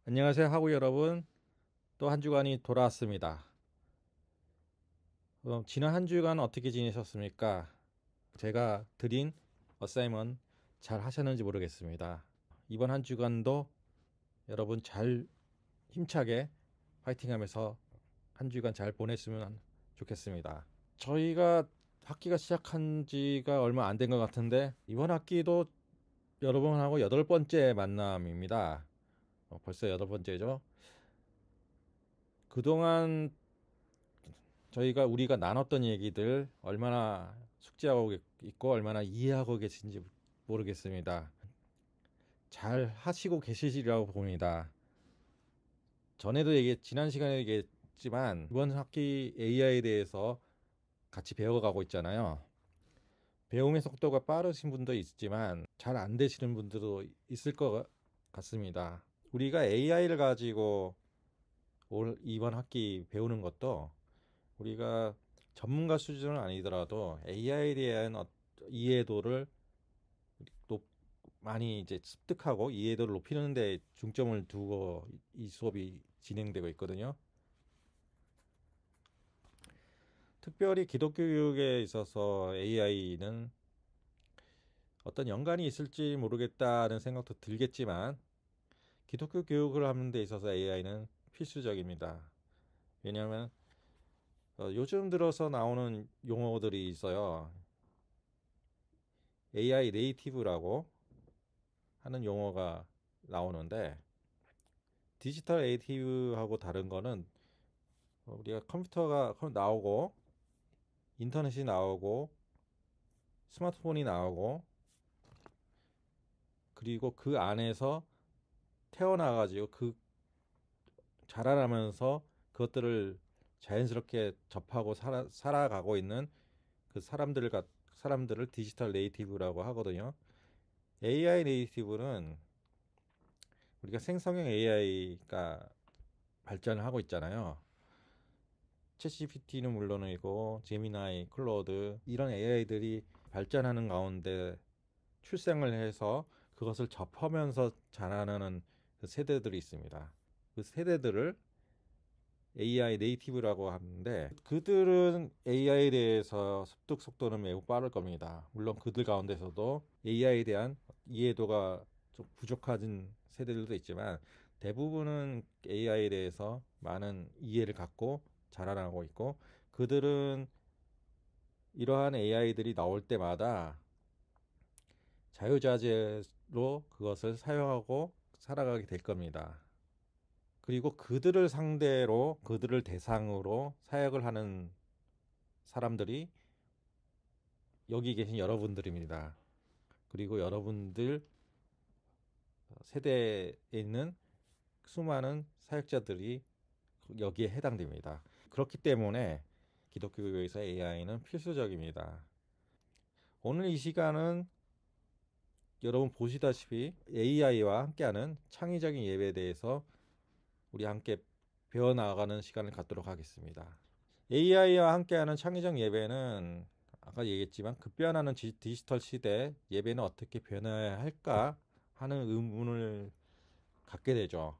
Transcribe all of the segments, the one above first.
안녕하세요 하고 여러분, 또 한 주간이 돌아왔습니다. 지난 한 주간 어떻게 지내셨습니까? 제가 드린 어사이먼 잘 하셨는지 모르겠습니다. 이번 한 주간도 여러분 잘 힘차게 파이팅하면서 한 주간 잘 보냈으면 좋겠습니다. 저희가 학기가 시작한 지가 얼마 안 된 것 같은데 이번 학기도 여러분하고 여덟 번째 만남입니다. 벌써 여덟 번째죠. 그동안 우리가 나눴던 얘기들 얼마나 숙지하고 있고 얼마나 이해하고 계신지 모르겠습니다. 잘 하시고 계시리라고 봅니다. 지난 시간에 얘기했지만 이번 학기 AI에 대해서 같이 배워가고 있잖아요. 배움의 속도가 빠르신 분도 있지만 잘 안 되시는 분들도 있을 것 같습니다. 우리가 AI를 가지고 이번 학기 배우는 것도 우리가 전문가 수준은 아니더라도 AI에 대한 이해도를 높, 많이 이제 습득하고 이해도를 높이는 데 중점을 두고 이 수업이 진행되고 있거든요. 특별히 기독교 교육에 있어서 AI는 어떤 연관이 있을지 모르겠다는 생각도 들겠지만 기독교 교육을 하는 데 있어서 AI는 필수적입니다. 왜냐하면 요즘 들어서 나오는 용어들이 있어요. AI 네이티브라고 하는 용어가 나오는데 디지털 네이티브하고 다른 거는 우리가 컴퓨터가 나오고 인터넷이 나오고 스마트폰이 나오고 그리고 그 안에서 태어나가지고 자라나면서 그것들을 자연스럽게 접하고 살아가고 있는 그 사람들을 디지털 네이티브라고 하거든요. AI 네이티브는 우리가 생성형 AI가 발전을 하고 있잖아요. 챗GPT는 물론이고 제미나이, 클로드 이런 AI들이 발전하는 가운데 출생을 해서 그것을 접하면서 자라나는 그 세대들이 있습니다. 그 세대들을 AI 네이티브라고 하는데 그들은 AI에 대해서 습득 속도는 매우 빠를 겁니다. 물론 그들 가운데서도 AI에 대한 이해도가 좀 부족한 세대들도 있지만 대부분은 AI에 대해서 많은 이해를 갖고 자라나고 있고 그들은 이러한 AI들이 나올 때마다 자유자재로 그것을 사용하고 살아가게 될 겁니다. 그리고 그들을 대상으로 사역을 하는 사람들이 여기 계신 여러분들입니다. 그리고 여러분들 세대에 있는 수많은 사역자들이 여기에 해당됩니다. 그렇기 때문에 기독교에서 AI는 필수적입니다. 오늘 이 시간은 여러분 보시다시피 AI와 함께하는 창의적인 예배에 대해서 우리 함께 배워나가는 시간을 갖도록 하겠습니다. AI와 함께하는 창의적 예배는 아까 얘기했지만 급변하는 디지털 시대 예배는 어떻게 변해야 할까 하는 의문을 갖게 되죠.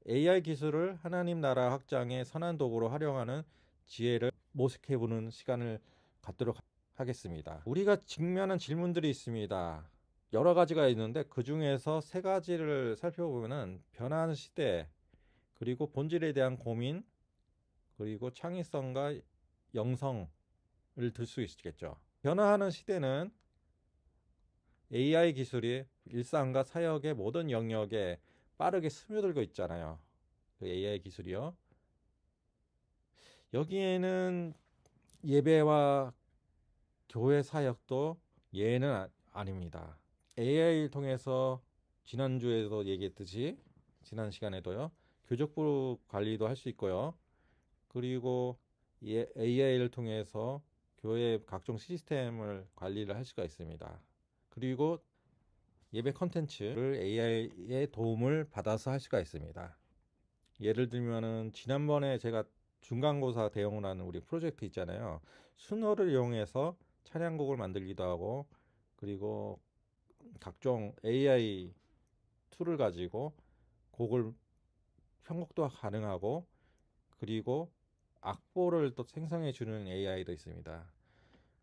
AI 기술을 하나님 나라 확장의 선한 도구로 활용하는 지혜를 모색해보는 시간을 갖도록 하겠습니다. 우리가 직면한 질문들이 있습니다. 여러 가지가 있는데 그 중에서 세 가지를 살펴보면은 변화하는 시대, 그리고 본질에 대한 고민, 그리고 창의성과 영성을 들 수 있겠죠. 변화하는 시대는 AI 기술이 일상과 사역의 모든 영역에 빠르게 스며들고 있잖아요. 그 AI 기술이요. 여기에는 예배와 교회 사역도 예외는 아닙니다. AI를 통해서 지난주에도 얘기했듯이 지난 시간에도요. 교족부 관리도 할 수 있고요. 그리고 AI를 통해서 교회 각종 시스템을 관리를 할 수가 있습니다. 그리고 예배 컨텐츠를 AI의 도움을 받아서 할 수가 있습니다. 예를 들면은 지난번에 제가 중간고사 대응을 하는 우리 프로젝트 있잖아요. 수노를 이용해서 찬양곡을 만들기도 하고 그리고 각종 AI 툴을 가지고 곡을 편곡도 가능하고, 그리고 악보를 또 생성해 주는 AI도 있습니다.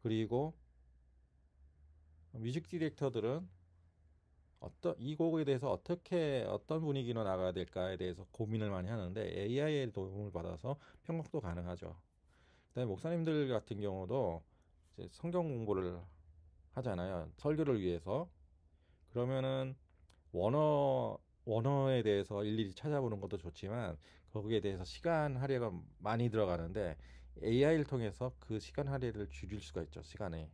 그리고 뮤직 디렉터들은 이 곡에 대해서 어떤 분위기로 나가야 될까에 대해서 고민을 많이 하는데 AI의 도움을 받아서 편곡도 가능하죠. 그다음에 목사님들 같은 경우도 이제 성경 공부를 하잖아요. 설교를 위해서. 그러면은 원어에 대해서 일일이 찾아보는 것도 좋지만 거기에 대해서 시간 할애가 많이 들어가는데 AI를 통해서 그 시간 할애를 줄일 수가 있죠. 시간에.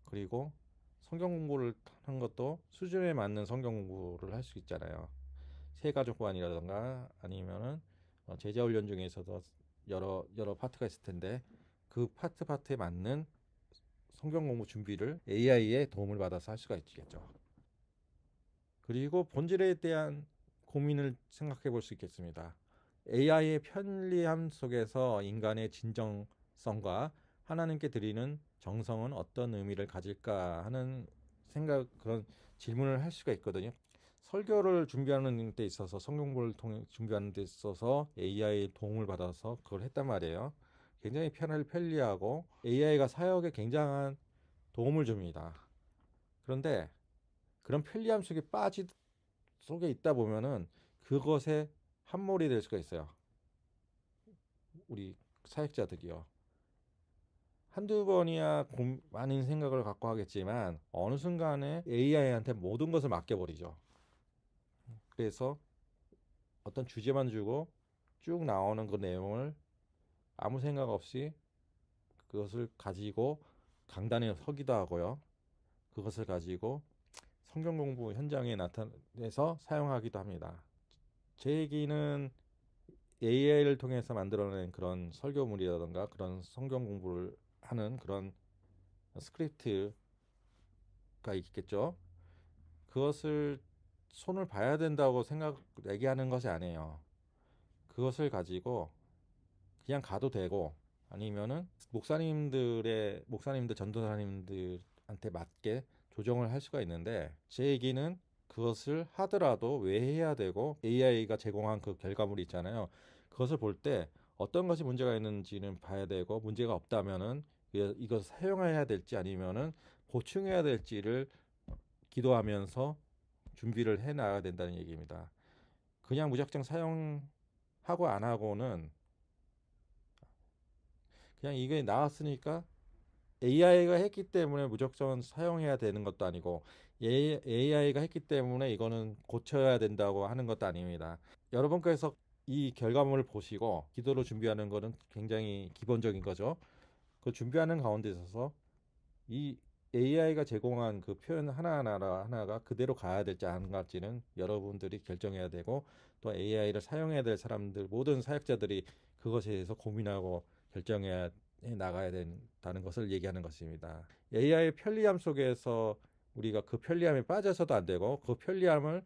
그리고 성경 공부를 하는 것도 수준에 맞는 성경 공부를 할 수 있잖아요. 새가족반이라던가 아니면은 제자 훈련 중에서도 여러 파트가 있을 텐데 그 파트에 맞는 성경 공부 준비를 AI의 도움을 받아서 할 수가 있겠죠. 그리고 본질에 대한 고민을 생각해 볼 수 있겠습니다. AI의 편리함 속에서 인간의 진정성과 하나님께 드리는 정성은 어떤 의미를 가질까 하는 그런 질문을 할 수가 있거든요. 설교를 준비하는 데 있어서 성경을 통해 준비하는 데 있어서 AI의 도움을 받아서 그걸 했단 말이에요. 굉장히 편리하고 AI가 사역에 굉장한 도움을 줍니다. 그런데 그런 편리함 속에 있다 보면은 그것에 함몰이 될 수가 있어요. 우리 사역자들이요. 한두 번이야 많은 생각을 갖고 하겠지만 어느 순간에 AI한테 모든 것을 맡겨버리죠. 그래서 어떤 주제만 주고 쭉 나오는 그 내용을 아무 생각 없이 그것을 가지고 강단에 서기도 하고요. 그것을 가지고 성경 공부 현장에 나타내서 사용하기도 합니다. 제 얘기는 AI를 통해서 만들어낸 그런 설교물이라든가 그런 성경 공부를 하는 그런 스크립트가 있겠죠. 그것을 손을 봐야 된다고 얘기하는 것이 아니에요. 그것을 가지고 그냥 가도 되고 아니면은 목사님들 전도사님들한테 맞게 조정을 할 수가 있는데 제 얘기는 그것을 하더라도 왜 해야 되고 AI가 제공한 그 결과물이 있잖아요. 그것을 볼 때 어떤 것이 문제가 있는지는 봐야 되고 문제가 없다면은 이것을 사용해야 될지 아니면은 보충해야 될지를 기도하면서 준비를 해 나가야 된다는 얘기입니다. 그냥 무작정 사용하고 안 하고는 그냥 이게 나왔으니까 AI가 했기 때문에 무조건 사용해야 되는 것도 아니고 AI가 했기 때문에 이거는 고쳐야 된다고 하는 것도 아닙니다. 여러분께서 이 결과물을 보시고 기도로 준비하는 것은 굉장히 기본적인 거죠. 그 준비하는 가운데 있어서 이 AI가 제공한 그 표현 하나가 그대로 가야 될지 안 갈지는 여러분들이 결정해야 되고 또 AI를 사용해야 될 사람들 모든 사역자들이 그것에 대해서 고민하고 결정해야 나가야 된다는 것을 얘기하는 것입니다. AI의 편리함 속에서 우리가 그 편리함에 빠져서도 안 되고 그 편리함을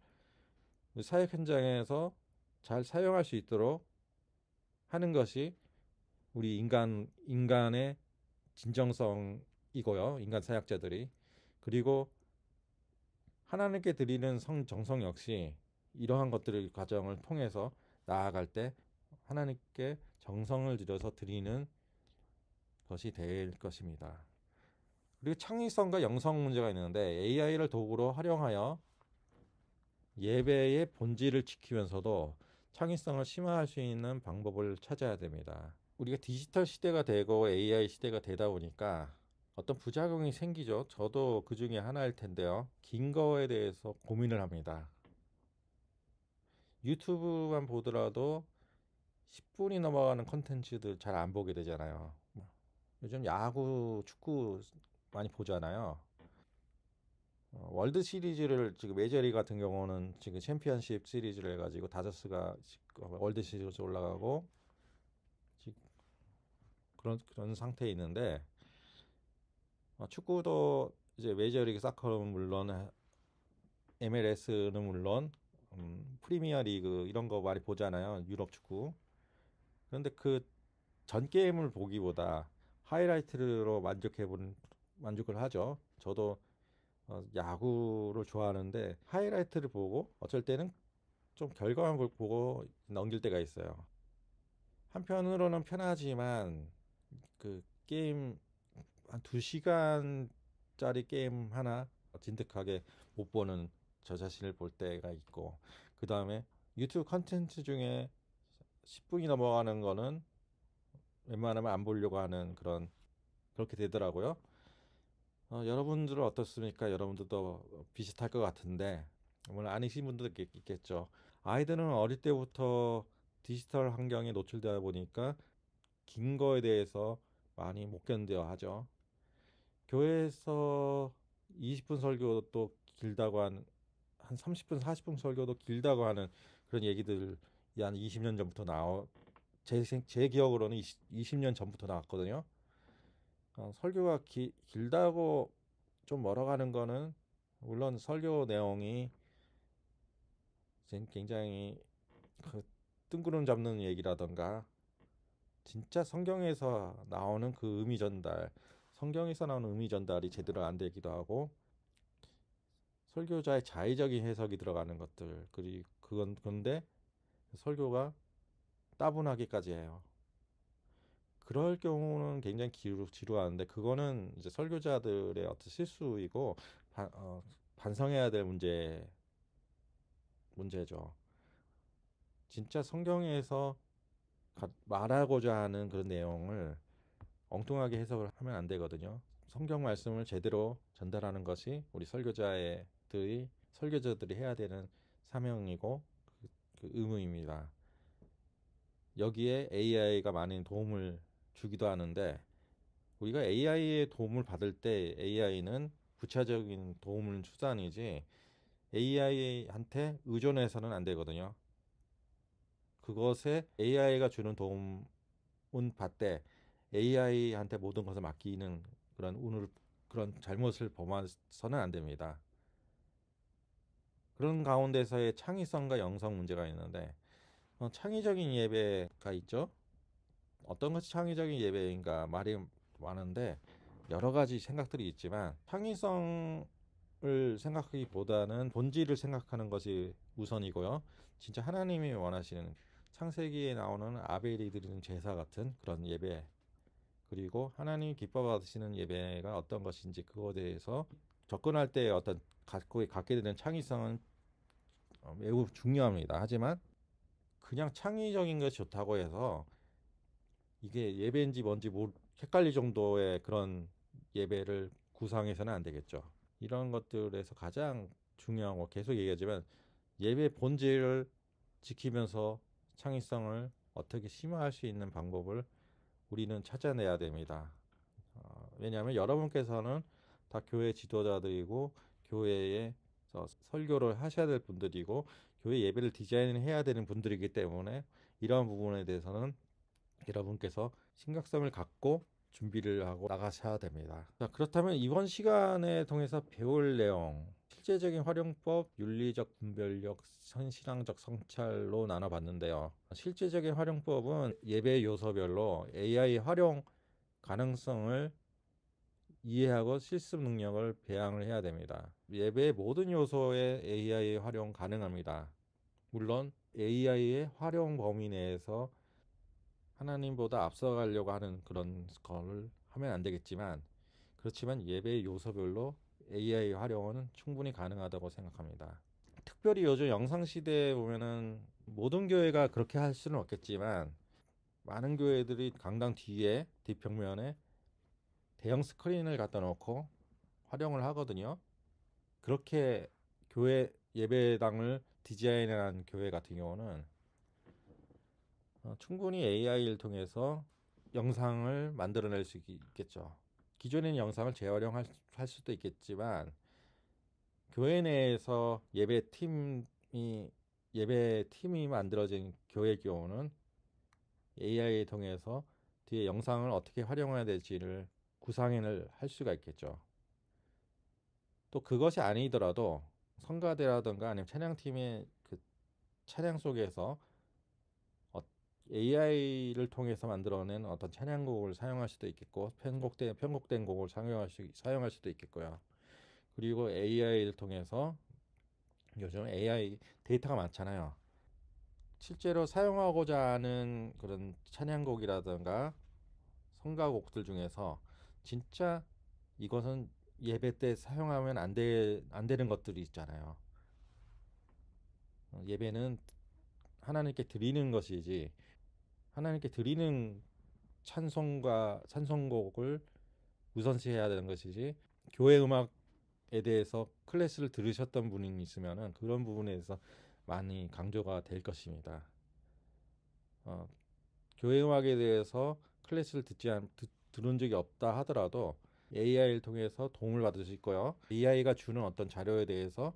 사역 현장에서 잘 사용할 수 있도록 하는 것이 우리 인간의 진정성이고요. 인간 사역자들이. 그리고 하나님께 드리는 정성 역시 이러한 것들을 과정을 통해서 나아갈 때 하나님께 정성을 들여서 드리는 것이 될 것입니다. 그리고 창의성과 영성 문제가 있는데 AI를 도구로 활용하여 예배의 본질을 지키면서도 창의성을 심화할 수 있는 방법을 찾아야 됩니다. 우리가 디지털 시대가 되고 AI 시대가 되다 보니까 어떤 부작용이 생기죠. 저도 그 중에 하나일 텐데요. 긴 거에 대해서 고민을 합니다. 유튜브만 보더라도 10분이 넘어가는 콘텐츠들 잘 안 보게 되잖아요. 요즘 야구, 축구 많이 보잖아요. 월드 시리즈를 지금 메이저리그 같은 경우는 지금 챔피언십 시리즈를 해가지고 다저스가 월드 시리즈 올라가고 그런 상태에 있는데 축구도 이제 메이저리그 사커는 물론 MLS는 물론 프리미어 리그 이런 거 많이 보잖아요. 유럽 축구. 그런데 그 전 게임을 보기보다 하이라이트로 만족을 하죠. 저도 야구를 좋아하는데 하이라이트를 보고 어쩔 때는 좀 결과만 보고 넘길 때가 있어요. 한편으로는 편하지만 그 게임 한 2시간짜리 게임 하나 진득하게 못 보는 저 자신을 볼 때가 있고, 그 다음에 유튜브 컨텐츠 중에 10분이 넘어가는 거는 웬만하면 안 보려고 하는 그렇게 되더라고요. 여러분들은 어떻습니까? 여러분들도 비슷할 것 같은데, 물론 아니신 분들도 있겠죠. 아이들은 어릴 때부터 디지털 환경에 노출되다 보니까 긴 거에 대해서 많이 못 견뎌 하죠. 교회에서 20분 설교도 길다고 한 30분, 40분 설교도 길다고 하는 그런 얘기들이 한 20년 전부터 제 기억으로는 20년 전부터 나왔거든요. 설교가 길다고 좀 멀어가는 거는, 물론 설교 내용이 굉장히 그 뜬구름 잡는 얘기라던가 진짜 성경에서 나오는 의미 전달이 제대로 안 되기도 하고, 설교자의 자의적인 해석이 들어가는 것들, 그리고 근데 설교가 따분하기까지 해요. 그럴 경우는 굉장히 지루하는데, 그거는 이제 설교자들의 어떤 실수이고 반성해야 될 문제죠. 진짜 성경에서 말하고자 하는 그런 내용을 엉뚱하게 해석을 하면 안 되거든요. 성경 말씀을 제대로 전달하는 것이 우리 설교자들이 해야 되는 사명이고 그 의무입니다. 여기에 AI가 많은 도움을 주기도 하는데, 우리가 AI의 도움을 받을 때 AI는 부차적인 도움을 수단이지 AI한테 의존해서는 안 되거든요. 그것에 AI가 주는 도움은 받되 AI한테 모든 것을 맡기는 그런 잘못을 범해서는 안 됩니다. 그런 가운데서의 창의성과 영성 문제가 있는데, 창의적인 예배가 있죠. 어떤 것이 창의적인 예배인가 말이 많은데 여러 가지 생각들이 있지만, 창의성을 생각하기보다는 본질을 생각하는 것이 우선이고요. 진짜 하나님이 원하시는 창세기에 나오는 아벨이 드리는 제사 같은 그런 예배, 그리고 하나님 기뻐 받으시는 예배가 어떤 것인지 그거에 대해서 접근할 때 갖게 되는 창의성은 매우 중요합니다. 하지만 그냥 창의적인 것이 좋다고 해서 이게 예배인지 뭔지 헷갈릴 정도의 그런 예배를 구상해서는 안 되겠죠. 이런 것들에서 가장 중요한 거, 계속 얘기하지만 예배 본질을 지키면서 창의성을 어떻게 심화할 수 있는 방법을 우리는 찾아내야 됩니다. 왜냐하면 여러분께서는 다 교회 지도자들이고 교회에 설교를 하셔야 될 분들이고 교회 예배를 디자인해야 되는 분들이기 때문에, 이러한 부분에 대해서는 여러분께서 심각성을 갖고 준비를 하고 나가셔야 됩니다. 자, 그렇다면 이번 시간에 통해서 배울 내용, 실제적인 활용법, 윤리적 분별력, 선신앙적 성찰로 나눠봤는데요. 실제적인 활용법은 예배 요소별로 AI 활용 가능성을 이해하고 실습 능력을 배양을 해야 됩니다. 예배의 모든 요소에 AI 활용 가능합니다. 물론 AI의 활용 범위 내에서 하나님보다 앞서가려고 하는 그런 걸 하면 안 되겠지만, 그렇지만 예배의 요소별로 AI 활용은 충분히 가능하다고 생각합니다. 특별히 요즘 영상 시대에 보면은 모든 교회가 그렇게 할 수는 없겠지만 많은 교회들이 강당 뒷벽면에 대형 스크린을 갖다 놓고 활용을 하거든요. 그렇게 교회 예배당을 디자인한 교회 같은 경우는 충분히 AI를 통해서 영상을 만들어낼 수 있겠죠. 기존의 영상을 재활용할 수도 있겠지만, 교회 내에서 예배팀이 만들어진 교회의 경우는 AI를 통해서 뒤에 영상을 어떻게 활용해야 될지를 구상을 할 수가 있겠죠. 또 그것이 아니더라도 성가대라든가 아니면 찬양팀의 그 찬양 속에서 AI를 통해서 만들어낸 어떤 찬양곡을 사용할 수도 있겠고, 편곡된 곡을 사용할 수도 있겠고요. 그리고 AI를 통해서 요즘 AI 데이터가 많잖아요. 실제로 사용하고자 하는 그런 찬양곡이라든가 성가곡들 중에서 진짜 이것은 예배 때 사용하면 안 되는 것들이 있잖아요. 예배는 하나님께 드리는 것이지, 하나님께 드리는 찬송곡을 우선시해야 되는 것이지, 교회 음악에 대해서 클래스를 들으셨던 분이 있으면은 그런 부분에 대해서 많이 강조가 될 것입니다. 교회 음악에 대해서 클래스를 들은 적이 없다 하더라도 AI를 통해서 도움을 받을 수 있고요. AI가 주는 어떤 자료에 대해서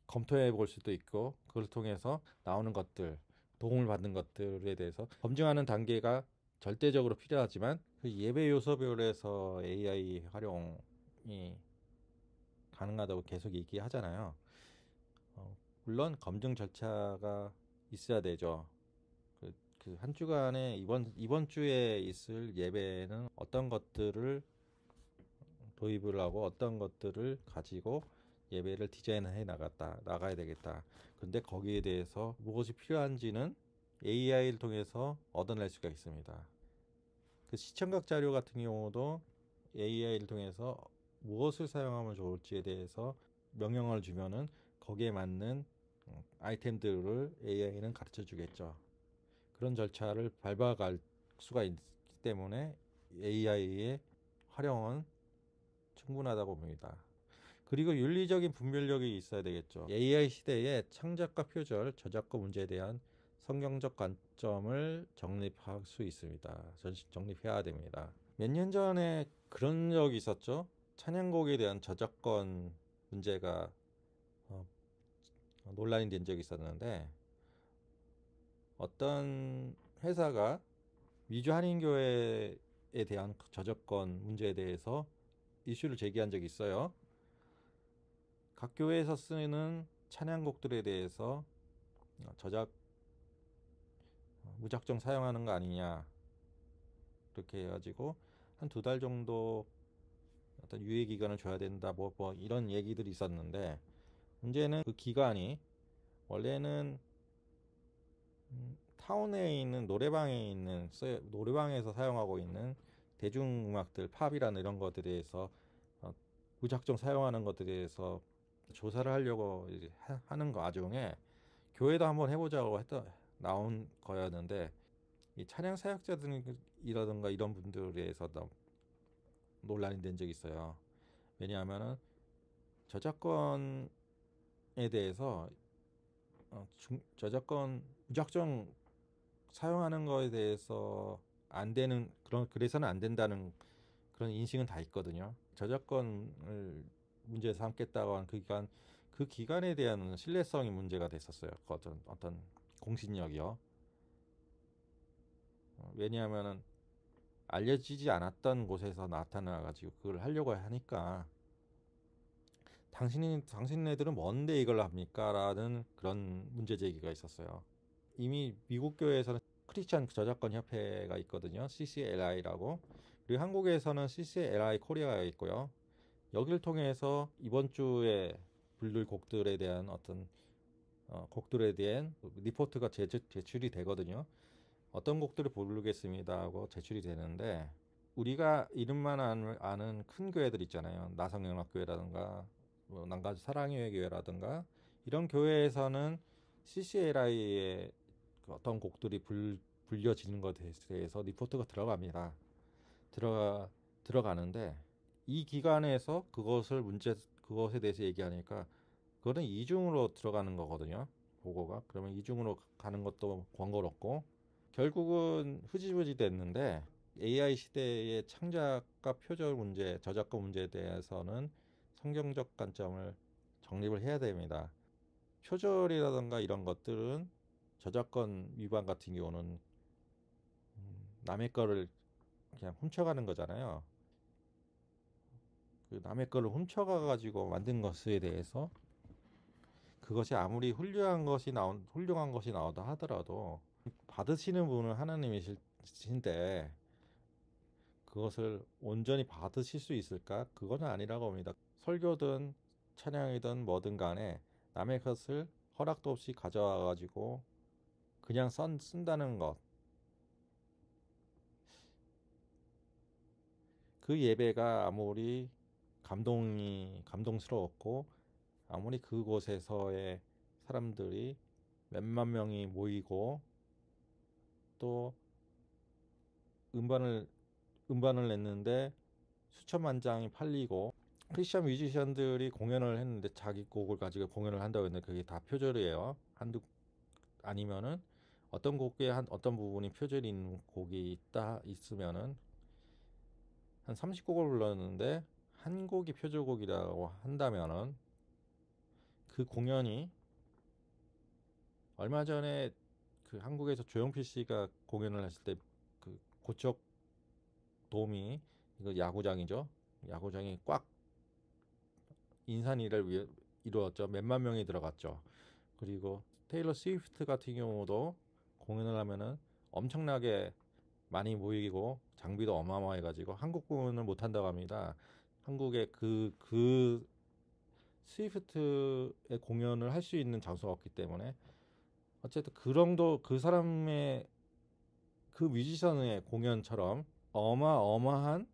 검토해 볼 수도 있고, 그걸 통해서 나오는 것들, 도움을 받는 것들에 대해서 검증하는 단계가 절대적으로 필요하지만, 그 예배 요소별에서 AI 활용이 가능하다고 계속 얘기하잖아요. 물론 검증 절차가 있어야 되죠. 그 한 주간에 이번 주에 있을 예배는 어떤 것들을 도입을 하고 어떤 것들을 가지고 예배를 디자인해 나가야 되겠다. 근데 거기에 대해서 무엇이 필요한지는 AI를 통해서 얻어낼 수가 있습니다. 그 시청각 자료 같은 경우도 AI를 통해서 무엇을 사용하면 좋을지에 대해서 명령을 주면은 거기에 맞는 아이템들을 AI는 가르쳐 주겠죠. 그런 절차를 밟아갈 수가 있기 때문에 AI의 활용은 충분하다고 봅니다. 그리고 윤리적인 분별력이 있어야 되겠죠. AI 시대에 창작과 표절, 저작권 문제에 대한 성경적 관점을 정립할 수 있습니다. 정립해야 됩니다. 몇 년 전에 그런 적이 있었죠. 찬양곡에 대한 저작권 문제가 논란이 된 적이 있었는데, 어떤 회사가 미주 한인교회에 대한 저작권 문제에 대해서 이슈를 제기한 적이 있어요. 각 교회에서 쓰는 찬양곡들에 대해서 무작정 사용하는 거 아니냐, 그렇게 해가지고 한 2달 정도 어떤 유예 기간을 줘야 된다, 뭐 이런 얘기들이 있었는데, 문제는 그 기간이 원래는 타운에 있는 노래방에서 사용하고 있는 대중음악들, 팝이라는 이런 것들에 대해서 무작정 사용하는 것들에 대해서 조사를 하려고 하는 거 와중에 교회도 한번 해보자고 나온 거였는데, 이 찬양 사역자들이라든가 이런 분들에 대해서 논란이 된 적이 있어요. 왜냐하면은 저작권에 대해서 저작권 무작정 사용하는 거에 대해서 안 되는, 그래서는 안 된다는 그런 인식은 다 있거든요. 저작권을 문제에 삼겠다고 한 그 기간에 대한 신뢰성이 문제가 됐었어요. 그 어떤 공신력이요. 왜냐하면은 알려지지 않았던 곳에서 나타나가지고 그걸 하려고 하니까, 당신네들은 뭔데 이걸 합니까? 라는 그런 문제 제기가 있었어요. 이미 미국 교회에서는 크리스천 저작권 협회가 있거든요. CCLI라고. 그리고 한국에서는 CCLI 코리아가 있고요. 여기를 통해서 이번 주에 부를 곡들에 대한 곡들에 대한 리포트가 제출이 되거든요. 어떤 곡들을 부르겠습니다 하고 제출이 되는데, 우리가 이름만 아는 큰 교회들 있잖아요. 나성연합교회라든가 남가주 사랑의 교회라든가 이런 교회에서는 CCLI의 어떤 곡들이 불려지는 것에 대해서 리포트가 들어갑니다. 들어가는데, 이 기간에서 그것에 대해서 얘기하니까 그거는 이중으로 들어가는 거거든요. 보고가. 그러면 이중으로 가는 것도 번거롭고 결국은 흐지부지 됐는데, AI 시대의 창작과 표절 문제, 저작권 문제에 대해서는 성경적 관점을 정립을 해야 됩니다. 표절이라든가 이런 것들은 저작권 위반 같은 경우는 남의 거를 그냥 훔쳐가는 거잖아요. 그 남의 거를 훔쳐가 가지고 만든 것에 대해서 그것이 아무리 훌륭한 것이 나오다 하더라도 받으시는 분은 하나님이신데 그것을 온전히 받으실 수 있을까? 그건 아니라고 봅니다. 설교든 찬양이든 뭐든 간에 남의 것을 허락도 없이 가져와 가지고 그냥 쓴다는 것, 그 예배가 아무리 감동스러웠고 아무리 그곳에서의 사람들이 몇만 명이 모이고 또 음반을 냈는데 수천만 장이 팔리고 크리스천 뮤지션들이 공연을 했는데 자기 곡을 가지고 공연을 한다고 했는데 그게 다 표절이에요. 한두 아니면은 어떤 곡에 어떤 부분이 표절이 있는 곡이 있으면은 한 30곡을 불렀는데 한 곡이 표절곡이라고 한다면은 그 공연이 얼마 전에 그 한국에서 조용필 씨가 공연을 했을 때 그 고척 돔이 이거 야구장이죠. 야구장이 꽉 인산이를 이루었죠. 몇만 명이 들어갔죠. 그리고 테일러 스위프트 같은 경우도 공연을 하면은 엄청나게 많이 모이고 장비도 어마어마해가지고 한국 공연을 못 한다고 합니다. 한국에 그 스위프트의 공연을 할 수 있는 장소가 없기 때문에 어쨌든 그 사람의 그 뮤지션의 공연처럼 어마어마한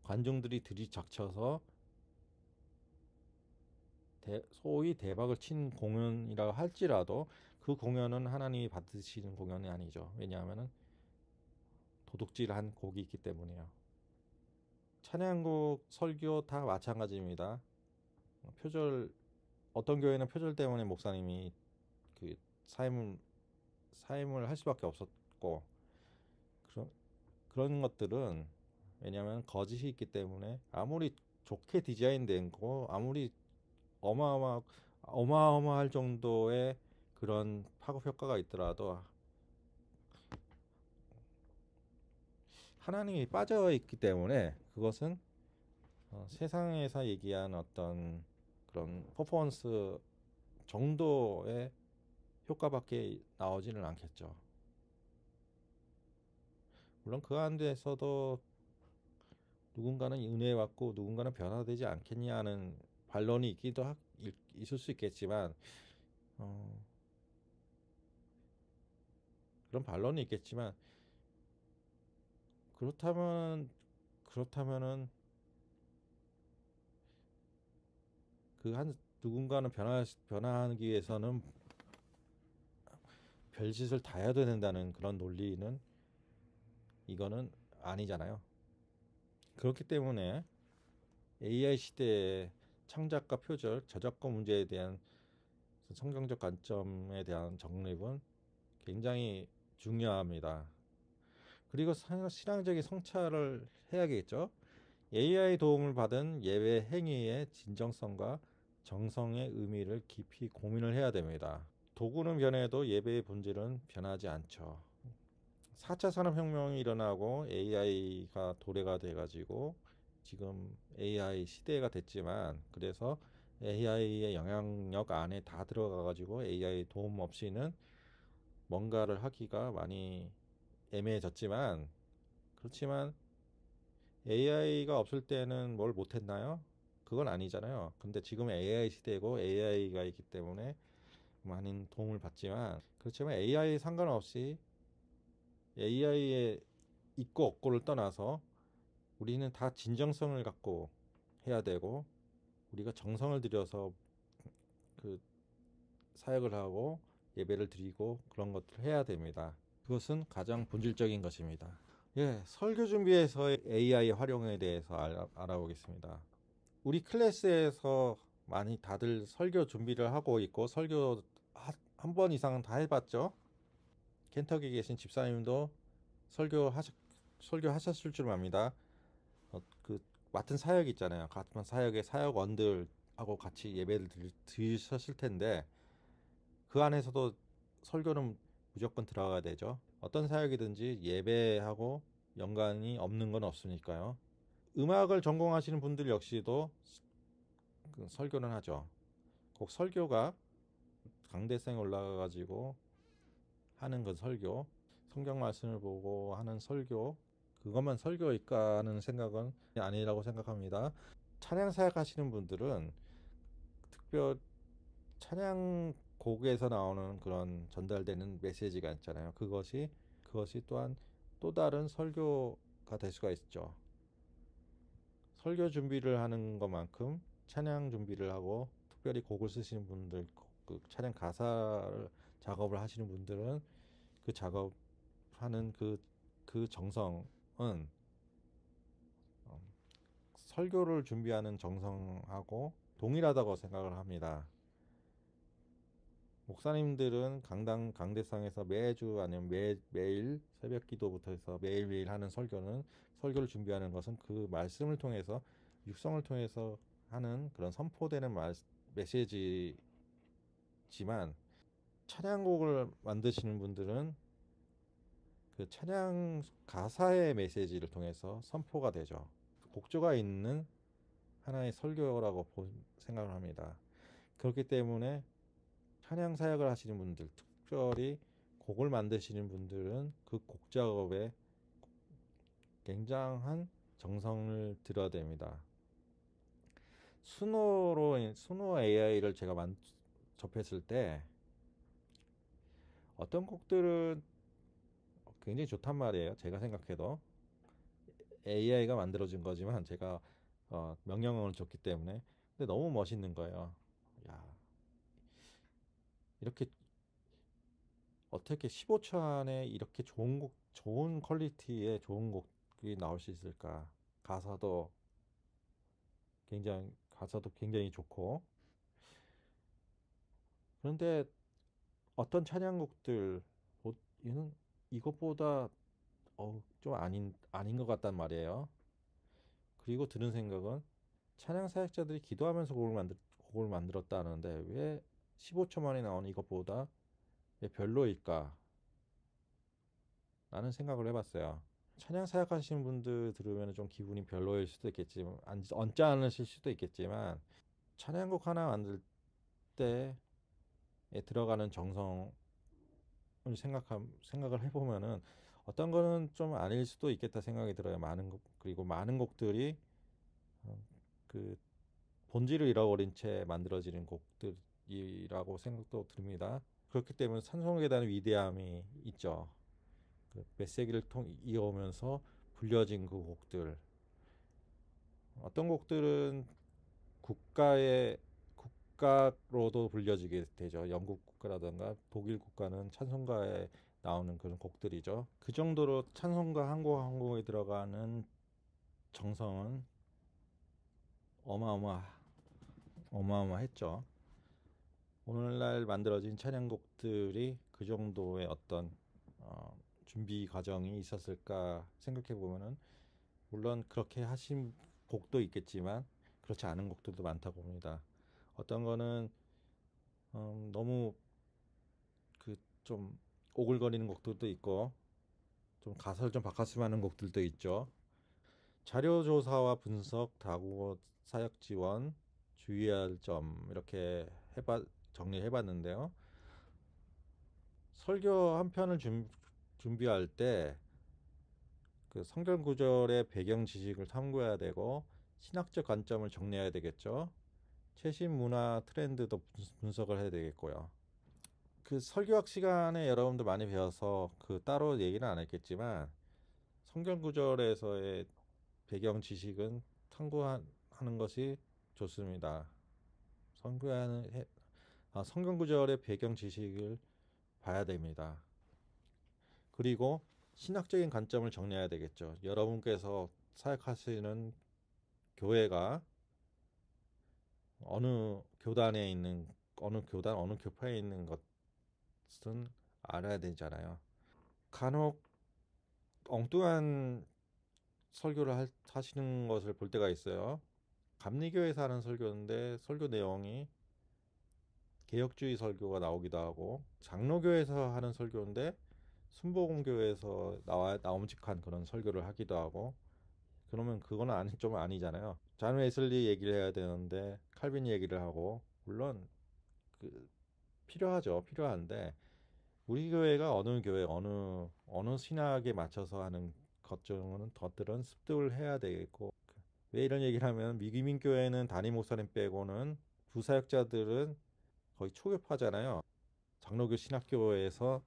관중들이 들이닥쳐서 소위 대박을 친 공연이라고 할지라도 그 공연은 하나님이 받으시는 공연이 아니죠. 왜냐하면 도둑질한 곡이 있기 때문이에요. 찬양곡, 설교 다 마찬가지입니다. 어떤 교회는 표절 때문에 목사님이 그 사임을 할 수밖에 없었고 그런 것들은 왜냐하면 거짓이 있기 때문에 아무리 좋게 디자인된 거 아무리 어마어마할 정도의 그런 파급 효과가 있더라도 하나님이 빠져 있기 때문에 그것은 세상에서 얘기한 어떤 그런 퍼포먼스 정도의 효과밖에 나오지는 않겠죠. 물론 그 안에서도 누군가는 은혜 받고 누군가는 변화되지 않겠냐 하는 반론이 있을 수 있겠지만 그런 반론이 있겠지만 그렇다면은 누군가는 변화하기 위해서는 별짓을 다 해야 된다는 그런 논리는 이거는 아니잖아요. 그렇기 때문에 AI 시대의 창작과 표절, 저작권 문제에 대한 성경적 관점에 대한 정립은 굉장히 중요합니다. 그리고 신앙적인 성찰을 해야겠죠. AI 도움을 받은 예배 행위의 진정성과 정성의 의미를 깊이 고민을 해야 됩니다. 도구는 변해도 예배의 본질은 변하지 않죠. 4차 산업혁명이 일어나고 AI가 도래가 돼가지고 지금 AI 시대가 됐지만 그래서 AI의 영향력 안에 다 들어가가지고 AI 도움 없이는 뭔가를 하기가 많이 애매해졌지만 그렇지만 AI가 없을 때는 뭘 못했나요? 그건 아니잖아요. 근데 지금 AI 시대고 AI가 있기 때문에 많은 도움을 받지만 그렇지만 AI 상관없이 AI의 있고 없고를 떠나서 우리는 다 진정성을 갖고 해야 되고 우리가 정성을 들여서 그 사역을 하고 예배를 드리고 그런 것들을 해야 됩니다. 그것은 가장 본질적인 것입니다. 예, 설교 준비에서의 AI 활용에 대해서 알아보겠습니다. 우리 클래스에서 많이 다들 설교 준비를 하고 있고 설교 한 번 이상은 다 해봤죠. 켄터기 계신 집사님도 설교하셨을 줄 압니다. 그 맡은 사역 있잖아요. 같은 사역의 사역원들하고 같이 예배를 드리셨을 텐데 그 안에서도 설교는 무조건 들어가야 되죠. 어떤 사역이든지 예배하고 연관이 없는 건 없으니까요. 음악을 전공하시는 분들 역시도 그 설교는 하죠. 꼭 설교가 강대상에 올라가가지고 하는 건 설교, 성경 말씀을 보고 하는 설교, 그것만 설교일까 하는 생각은 아니라고 생각합니다. 찬양 사역 하시는 분들은 찬양 곡에서 나오는 그런 전달되는 메시지가 있잖아요. 그것이 또한 또 다른 설교가 될 수가 있죠. 설교 준비를 하는 것만큼 찬양 준비를 하고 특별히 곡을 쓰시는 분들, 그 찬양 가사 작업을 하시는 분들은 그 작업하는 그 정성은 설교를 준비하는 정성하고 동일하다고 생각을 합니다. 목사님들은 강대상에서 매주 아니면 매일 새벽 기도부터 해서 매일매일 하는 설교를 준비하는 것은 그 말씀을 통해서 육성을 통해서 하는 그런 선포되는 메시지지만 찬양곡을 만드시는 분들은 그 찬양 가사의 메시지를 통해서 선포가 되죠. 곡조가 있는 하나의 설교라고 생각을 합니다. 그렇기 때문에 찬양 사역을 하시는 분들, 특별히 곡을 만드시는 분들은 그 곡 작업에 굉장한 정성을 들여야 됩니다. 수노 AI를 제가 접했을 때 어떤 곡들은 굉장히 좋단 말이에요. 제가 생각해도 AI가 만들어진 거지만 제가 명령어를 줬기 때문에. 근데 너무 멋있는 거예요. 야, 이렇게 어떻게 15초 안에 이렇게 좋은 퀄리티의 좋은 곡이 나올 수 있을까? 가사도 굉장히 좋고. 그런데 어떤 찬양곡들 이는 이것보다 좀 아닌 것 같단 말이에요. 그리고 드는 생각은 찬양 사역자들이 기도하면서 곡을 만들었다는데 왜 15초 만에 나오는 이것보다 왜 별로일까? 라는 생각을 해봤어요. 찬양 사역하시는 분들 들으면 좀 기분이 별로일 수도 있겠지만, 언짢으실 수도 있겠지만, 찬양곡 하나 만들 때에 들어가는 정성을 생각을 해보면은 어떤 거는 좀 아닐 수도 있겠다 생각이 들어요. 그리고 많은 곡들이 그 본질을 잃어버린 채 만들어지는 곡들이라고 생각도 듭니다. 그렇기 때문에 찬송에 대한 위대함이 있죠. 그 메시지를 이어오면서 불려진 그 곡들, 어떤 곡들은 국가로도 불려지게 되죠. 영국 국가라든가 독일 국가는 찬송가에 나오는 그런 곡들이죠. 그 정도로 찬송가 한 곡 한 곡에 들어가는 정성은 어마어마했죠. 오늘날 만들어진 찬양곡들이 그 정도의 어떤 준비 과정이 있었을까 생각해 보면은 물론 그렇게 하신 곡도 있겠지만 그렇지 않은 곡들도 많다고 봅니다. 어떤 거는 너무 그 좀 오글거리는 곡들도 있고 좀 가사를 좀 바꿨으면 하는 곡들도 있죠. 자료 조사와 분석, 다국어 사역 지원, 주의할 점 이렇게 정리해봤는데요. 설교 한 편을 준비할 때 그 성경 구절의 배경 지식을 탐구해야 되고 신학적 관점을 정리해야 되겠죠. 최신 문화 트렌드도 분석을 해야 되겠고요. 그 설교학 시간에 여러분들 많이 배워서 그 따로 얘기는 안 했겠지만 성경 구절에서의 배경 지식은 탐구하는 것이 좋습니다. 성경 구절의 배경 지식을 봐야 됩니다. 그리고 신학적인 관점을 정리해야 되겠죠. 여러분께서 사역하시는 교회가 어느 교단에 있는 어느 교파에 있는 것은 알아야 되잖아요. 간혹 엉뚱한 설교를 하시는 것을 볼 때가 있어요. 감리교에서 하는 설교인데 설교 내용이 개혁주의 설교가 나오기도 하고, 장로교에서 하는 설교인데 순복음교에서 나옴직한 그런 설교를 하기도 하고. 그러면 그거는 좀 아니잖아요. 존 웨슬리 얘기를 해야 되는데 칼빈 얘기를 하고, 물론 그 필요한데 우리 교회가 어느 교회 어느 신학에 맞춰서 하는 것들은 습득을 해야 되겠고. 왜 이런 얘기를 하면 미기민 교회는 담임 목사님 빼고는 부사역자들은 거의 초교파잖아요. 장로교 신학교에서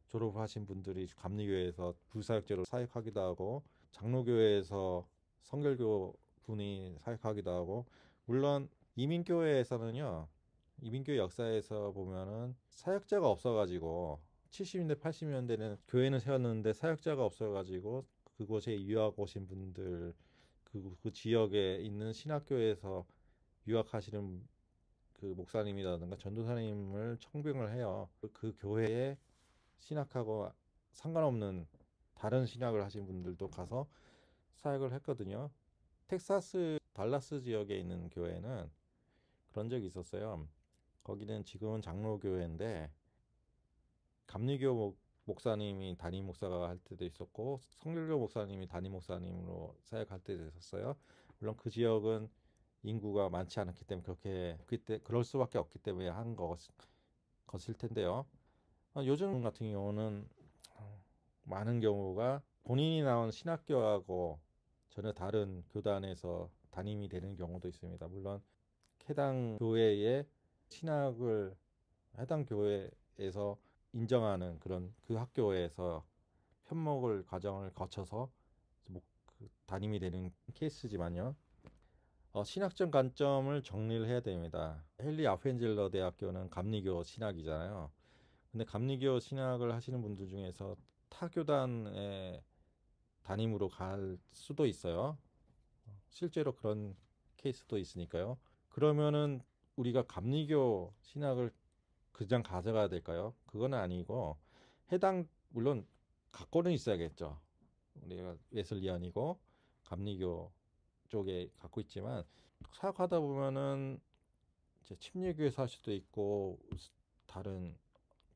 졸업하신 분들이 감리교에서 불사역제로 사역하기도 하고, 장로교에서 성결교 분이 사역하기도 하고, 물론 이민교회에서는요, 이민교회 역사에서 보면은 사역자가 없어가지고 70년대 80년대는 교회는 세웠는데 사역자가 없어가지고 그곳에 유학 오신 분들, 그 지역에 있는 신학교에서 유학하시는 그 목사님이라든가 전도사님을 청빙을 해요. 그 교회에 신학하고 상관없는 다른 신학을 하신 분들도 가서 사역을 했거든요. 텍사스 달라스 지역에 있는 교회는 그런 적이 있었어요. 거기는 지금은 장로교회인데 감리교 목사님이 담임 목사가 할 때도 있었고 성결교 목사님이 담임 목사님으로 사역할 때도 있었어요. 물론 그 지역은 인구가 많지 않았기 때문에 그때 그럴 수밖에 없기 때문에 한 것일 텐데요. 요즘 같은 경우는 많은 경우가 본인이 나온 신학교하고 전혀 다른 교단에서 담임이 되는 경우도 있습니다. 물론 해당 교회의 신학을 해당 교회에서 인정하는 그런 그 학교에서 편목을 과정을 거쳐서 담임이 되는 케이스지만요. 신학적 관점을 정리를 해야 됩니다. 헨리 아펜젤러 대학교는 감리교 신학이잖아요. 근데 감리교 신학을 하시는 분들 중에서 타 교단의 담임으로 갈 수도 있어요. 실제로 그런 케이스도 있으니까요. 그러면은 우리가 감리교 신학을 그냥 가져가야 될까요? 그건 아니고 물론 갖고는 있어야겠죠. 우리가 웨슬리안이고 감리교 쪽에 갖고 있지만 사역하다 보면은 이제 침례교에서 할 수도 있고 다른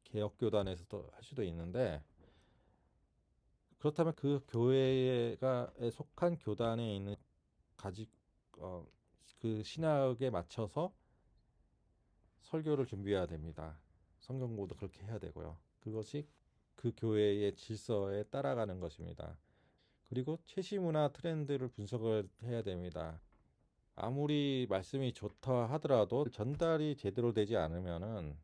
개혁교단에서도 할 수도 있는데 그렇다면 그 교회가 속한 교단에 있는 그 신학에 맞춰서 설교를 준비해야 됩니다. 성경 공부도 그렇게 해야 되고요. 그것이 그 교회의 질서에 따라가는 것입니다. 그리고 최신 문화 트렌드를 분석을 해야 됩니다. 아무리 말씀이 좋다 하더라도 전달이 제대로 되지 않으면은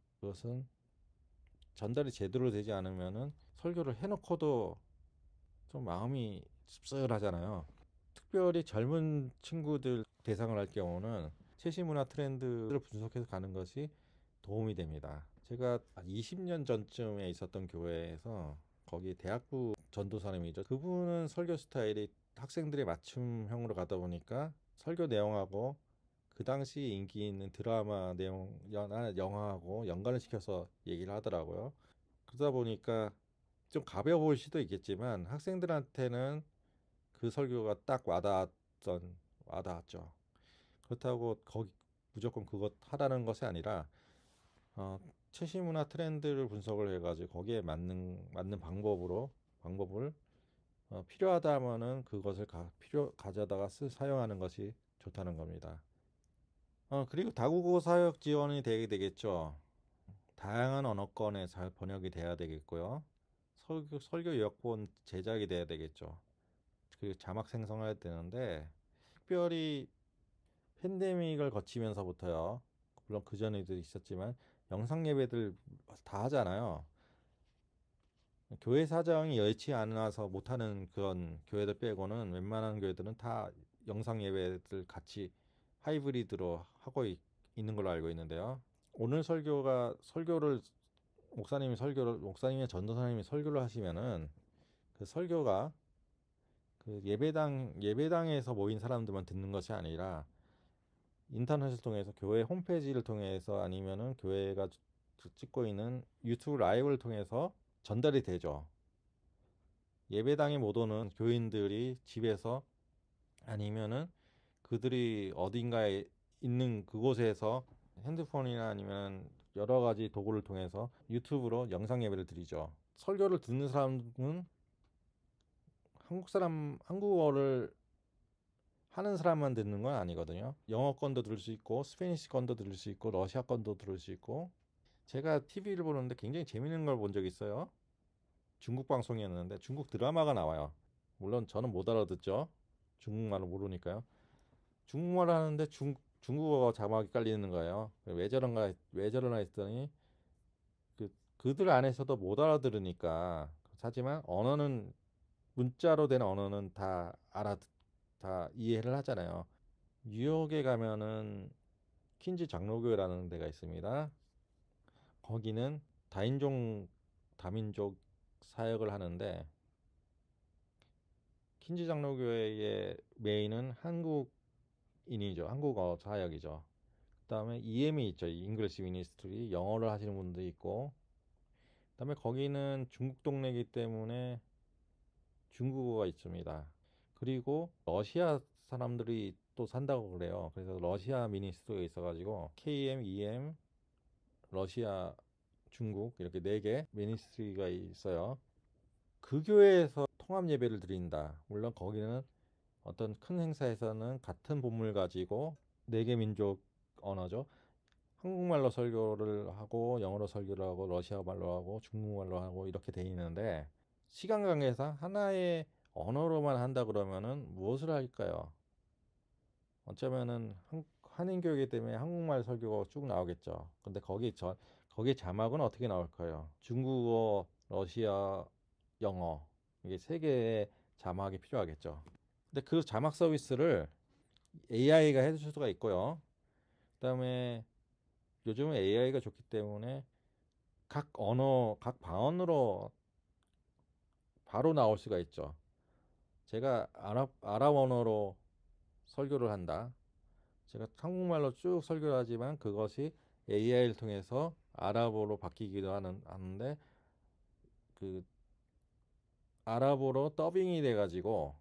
설교를 해놓고도 좀 마음이 씁쓸하잖아요. 특별히 젊은 친구들 대상을 할 경우는 최신 문화 트렌드를 분석해서 가는 것이 도움이 됩니다. 제가 20년 전쯤에 있었던 교회에서 거기 대학부 전도사님이죠. 그분은 설교 스타일이 학생들의 맞춤형으로 가다 보니까 설교 내용하고 그 당시 인기 있는 드라마 내용, 영화하고 연관을 시켜서 얘기를 하더라고요. 그러다 보니까 좀 가벼워 보일 수도 있겠지만 학생들한테는 그 설교가 딱 와닿았죠. 그렇다고 거기 무조건 그것 하라는 것이 아니라 최신 문화 트렌드를 분석을 해가지고 거기에 맞는 방법을 필요하다면은 그것을 가져다가 사용하는 것이 좋다는 겁니다. 그리고 다국어 사역 지원이 되게 되겠죠. 다양한 언어권에 잘 번역이 돼야 되겠고요. 설교 요약본 제작이 돼야 되겠죠. 그 자막 생성해야 되는데 특별히 팬데믹을 거치면서부터요. 물론 그 전에도 있었지만 영상 예배들 다 하잖아요. 교회 사정이 여의치 않아서 못하는 그런 교회들 빼고는 웬만한 교회들은 다 영상 예배들 같이 하이브리드로 하고 있는 걸로 알고 있는데요. 오늘 목사님의 전도사님이 설교를 하시면은 그 설교가 그 예배당에서 모인 사람들만 듣는 것이 아니라 인터넷을 통해서 교회 홈페이지를 통해서 아니면은 교회가 찍고 있는 유튜브 라이브를 통해서 전달이 되죠. 예배당에 못 오는 교인들이 집에서 아니면은 그들이 어딘가에 있는 그곳에서 핸드폰이나 아니면 여러 가지 도구를 통해서 유튜브로 영상 예배를 드리죠. 설교를 듣는 사람은 한국어를 하는 사람만 듣는 건 아니거든요. 영어권도 들을 수 있고 스페니시권도 들을 수 있고 러시아권도 들을 수 있고 제가 TV를 보는데 굉장히 재밌는 걸 본 적이 있어요. 중국 방송이었는데 중국 드라마가 나와요. 물론 저는 못 알아듣죠. 중국말을 모르니까요. 중국말 하는데 중국어 자막이 깔리는 거예요. 왜 저런가 했더니 그들 안에서도 못 알아들으니까. 하지만 언어는, 문자로 된 언어는 다 이해를 하잖아요. 뉴욕에 가면은 퀸즈 장로교회라는 데가 있습니다. 거기는 다인종 다민족 사역을 하는데, 퀸즈 장로교회의 메인은 한국인이죠. 한국어 사역이죠. 그다음에 EM이 있죠. 잉글리시 미니스트리, 영어를 하시는 분도 있고. 그다음에 거기는 중국 동네이기 때문에 중국어가 있습니다. 그리고 러시아 사람들이 또 산다고 그래요. 그래서 러시아 미니스트리가 있어가지고 KM, EM, 러시아, 중국 이렇게 네 개 미니스트리가 있어요. 그 교회에서 통합 예배를 드린다. 물론 거기는 어떤 큰 행사에서는 같은 본물 가지고 네 개 민족 언어죠. 한국말로 설교를 하고 영어로 설교를 하고 러시아 말로 하고 중국말로 하고 이렇게 돼 있는데, 시간 관계상 하나의 언어로만 한다 그러면은 무엇을 할까요? 어쩌면은 한인교회이기 때문에 한국말 설교가 쭉 나오겠죠. 근데 거기 자막은 어떻게 나올까요? 중국어, 러시아, 영어, 이게 세 개의 자막이 필요하겠죠. 근데 그 자막 서비스를 AI가 해줄 수가 있고요. 그다음에 요즘은 AI가 좋기 때문에 각 방언으로 바로 나올 수가 있죠. 제가 아랍 언어로 설교를 한다. 제가 한국말로 쭉 설교를 하지만 그것이 AI를 통해서 아랍어로 바뀌기도 하는데, 그 아랍어로 더빙이 돼가지고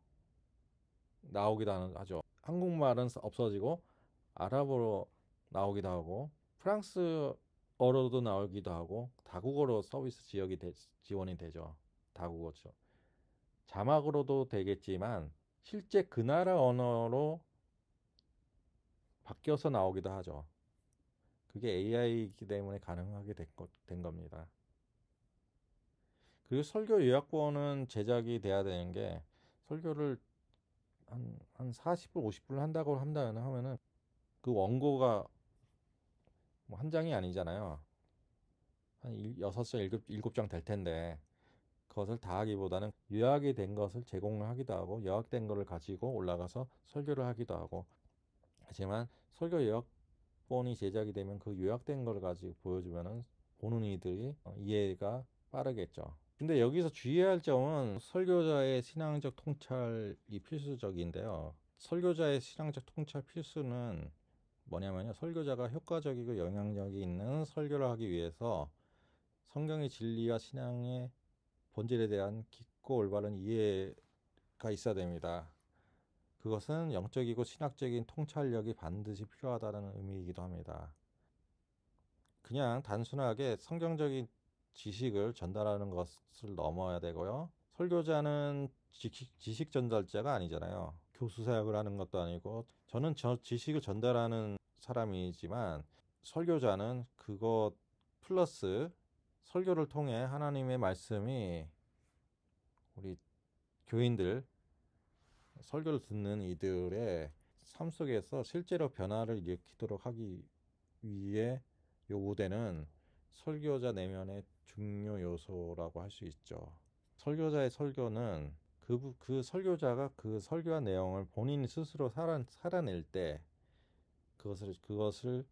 나오기도 하죠. 한국말은 없어지고 아랍어로 나오기도 하고 프랑스어로도 나오기도 하고 다국어로 서비스 지원이 되죠. 다국어죠. 자막으로도 되겠지만 실제 그 나라 언어로 바뀌어서 나오기도 하죠. 그게 AI이기 때문에 가능하게 된 겁니다. 그리고 설교 요약본은 제작이 돼야 되는 게, 설교를 한 40분, 50분 한다고 하면은 그 원고가 뭐 한 장이 아니잖아요. 한 6장, 7장 될 텐데, 그것을 다 하기보다는 요약이 된 것을 제공을 하기도 하고, 요약된 것을 가지고 올라가서 설교를 하기도 하고. 하지만 설교 요약본이 제작이 되면 그 요약된 걸 가지고 보여주면은 보는 이들이 이해가 빠르겠죠. 근데 여기서 주의해야 할 점은 설교자의 신앙적 통찰이 필수적인데요. 설교자의 신앙적 통찰 필수는 뭐냐면요. 설교자가 효과적이고 영향력이 있는 설교를 하기 위해서 성경의 진리와 신앙의 본질에 대한 깊고 올바른 이해가 있어야 됩니다. 그것은 영적이고 신학적인 통찰력이 반드시 필요하다는 의미이기도 합니다. 그냥 단순하게 성경적인 지식을 전달하는 것을 넘어야 되고요. 설교자는 지식 전달자가 아니잖아요. 교수 사역을 하는 것도 아니고, 저는 저 지식을 전달하는 사람이지만 설교자는 그것 플러스 설교를 통해 하나님의 말씀이 우리 교인들, 설교를 듣는 이들의 삶 속에서 실제로 변화를 일으키도록 하기 위해 요구되는 설교자 내면의 중요 요소라고 할 수 있죠. 설교자의 설교는 그 설교자가 그 설교한 내용을 본인 스스로 살아낼 때, 그것을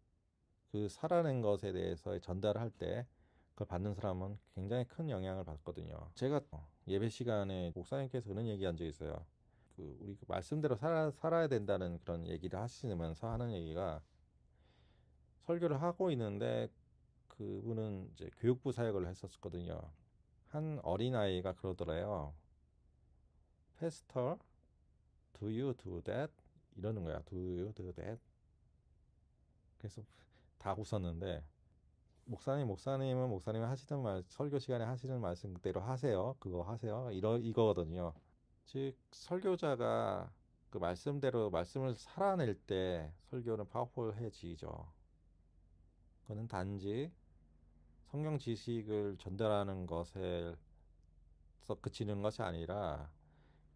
그 살아낸 것에 대해서 전달할 때 그걸 받는 사람은 굉장히 큰 영향을 받거든요. 제가 예배 시간에 목사님께서 그런 얘기한 적이 있어요. 우리 그 말씀대로 살아야 된다는 그런 얘기를 하시면서 하는 얘기가, 설교를 하고 있는데 그분은 이제 교육부 사역을 했었거든요. 한 어린아이가 그러더래요. Pastor, do you do that? 이러는 거야. Do you do that? 그래서 다 웃었는데, 목사님은 목사님이 하시던 설교 시간에 하시는 말씀 그대로 하세요. 그거 하세요. 이거거든요. 즉, 설교자가 그 말씀대로 말씀을 살아낼 때 설교는 파워풀해지죠. 그거는 단지 성경 지식을 전달하는 것에 그치는 것이 아니라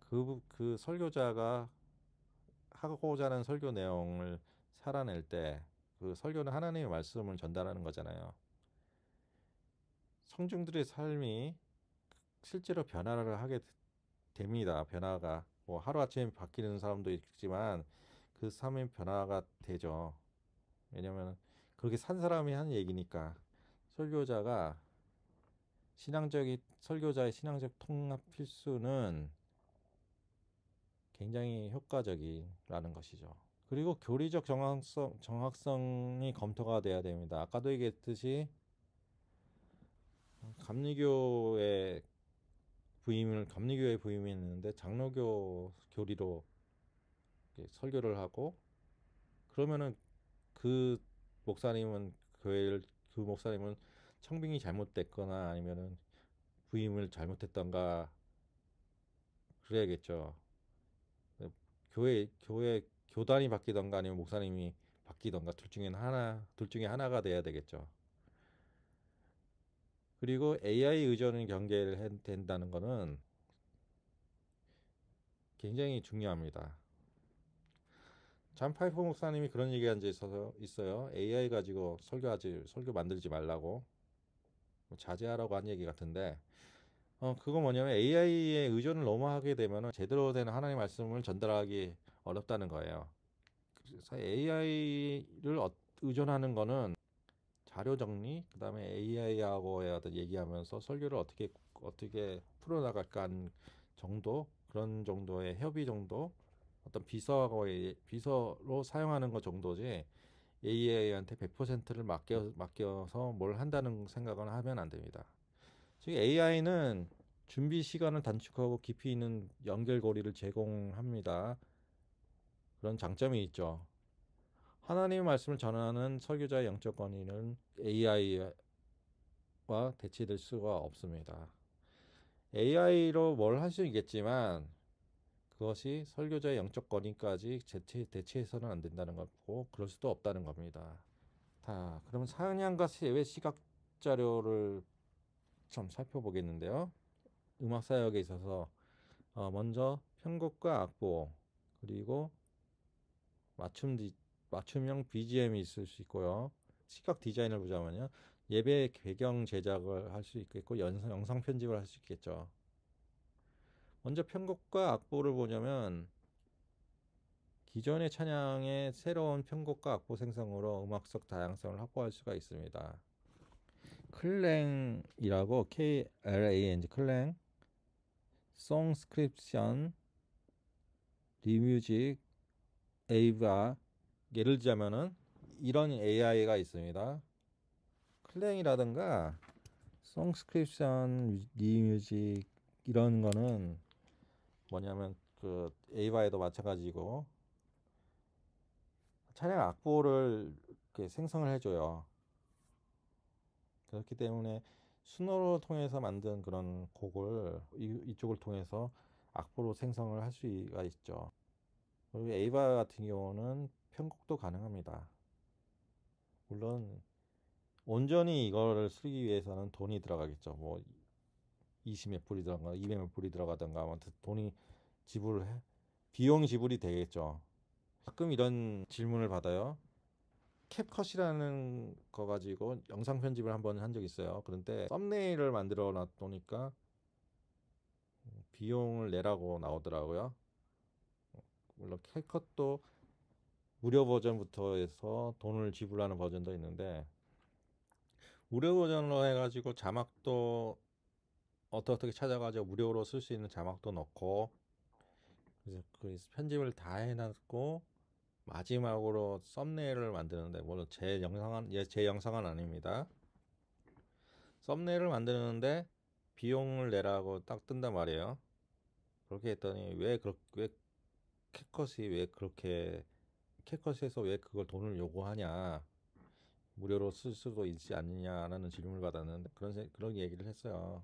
그 설교자가 하고자 하는 설교 내용을 살아낼 때, 그 설교는 하나님의 말씀을 전달하는 거잖아요. 성중들의 삶이 실제로 변화를 하게 됩니다. 변화가 뭐 하루아침에 바뀌는 사람도 있지만 그 삶의 변화가 되죠. 왜냐면 그렇게 산 사람이 한 얘기니까. 설교자가 설교자의 신앙적 통합 필수는 굉장히 효과적이라는 것이죠. 그리고 교리적 정확성이 검토가 돼야 됩니다. 아까도 얘기했듯이 감리교에 부임이 있는데 장로교 교리로 설교를 하고, 그러면은 그 목사님은 그 목사님은 청빙이 잘못됐거나 아니면은 부임을 잘못했던가 그래야겠죠. 교회 교단이 바뀌던가 아니면 목사님이 바뀌던가 둘 중에 하나가 돼야 되겠죠. 그리고 AI 의존을 된다는 것은 굉장히 중요합니다. 잔 파이퍼 목사님이 그런 얘기한 적 있어요. AI 가지고 설교 만들지 말라고, 자제하라고 한 얘기 같은데, 그거 뭐냐면 AI에 의존을 너무 하게 되면 제대로 된 하나님의 말씀을 전달하기 어렵다는 거예요. 그래서 AI를 의존하는 거는 자료 정리, 그다음에 AI하고 얘기하면서 설교를 어떻게 풀어나갈까 하는 정도, 그런 정도의 협의 정도, 어떤 비서로 사용하는 것 정도지 AI한테 100%를 맡겨서 뭘 한다는 생각은 하면 안 됩니다. 즉 AI는 준비 시간을 단축하고 깊이 있는 연결고리를 제공합니다. 그런 장점이 있죠. 하나님의 말씀을 전하는 설교자의 영적 권위는 AI와 대체될 수가 없습니다. AI로 뭘 할 수 있겠지만 그것이 설교자의 영적 권위까지 대체해서는 안 된다는 거고, 그럴 수도 없다는 겁니다. 자, 그러면 사연양과 예외 시각 자료를 좀 살펴보겠는데요. 음악 사역에 있어서 먼저 편곡과 악보, 그리고 맞춤형 BGM이 있을 수 있고요. 시각 디자인을 보자면요, 예배 배경 제작을 할 수 있겠고 영상 편집을 할 수 있겠죠. 먼저 편곡과 악보를 보자면 기존의 찬양의 새로운 편곡과 악보 생성으로 음악적 다양성을 확보할 수가 있습니다. 클랭이라고, KLANG, 클랭, 송스크립션, 리뮤직, 에이바, 예를 들자면은 이런 AI가 있습니다. 클랭이라든가 송스크립션, 리뮤직, 이런 거는 뭐냐면 그 에이바에도 마찬가지고 찬양 악보를 이렇게 생성을 해줘요. 그렇기 때문에 수노를 통해서 만든 그런 곡을 이쪽을 통해서 악보로 생성을 할 수가 있죠. 그리고 에이바 같은 경우는 편곡도 가능합니다. 물론 온전히 이거를 쓰기 위해서는 돈이 들어가겠죠. 뭐 20몇 불이 들어가거나 200몇 불이 들어가든가 아무튼 비용 지불이 되겠죠. 가끔 이런 질문을 받아요. 캡컷이라는 거 가지고 영상 편집을 한번 한 적이 있어요. 그런데 썸네일을 만들어 놨더니까 비용을 내라고 나오더라고요. 물론 캡컷도 무료 버전부터 해서 돈을 지불하는 버전도 있는데, 무료 버전으로 해가지고 자막도 어떻게 찾아가지고 무료로 쓸 수 있는 자막도 넣고, 그래서 그 편집을 다 해놨고 마지막으로 썸네일을 만드는데, 물론 제 영상은 아닙니다. 썸네일을 만드는데 비용을 내라고 딱 뜬단 말이에요. 그렇게 했더니 왜 캡컷에서 왜 그걸 돈을 요구하냐, 무료로 쓸 수도 있지 않느냐라는 질문을 받았는데, 그런 얘기를 했어요.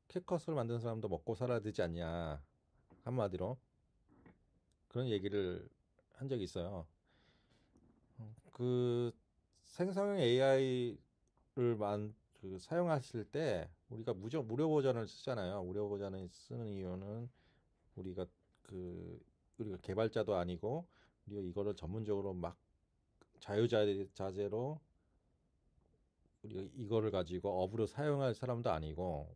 캡컷을 만든 사람도 먹고 살아야 되지 않냐, 한마디로 그런 얘기를 한 적이 있어요. 그 생성형 AI를 사용하실 때 우리가 무료 버전을 쓰잖아요. 무료 버전을 쓰는 이유는 우리가 우리가 개발자도 아니고, 우리가 이거를 전문적으로 막 자유자재로 우리 이거를 가지고 업으로 사용할 사람도 아니고,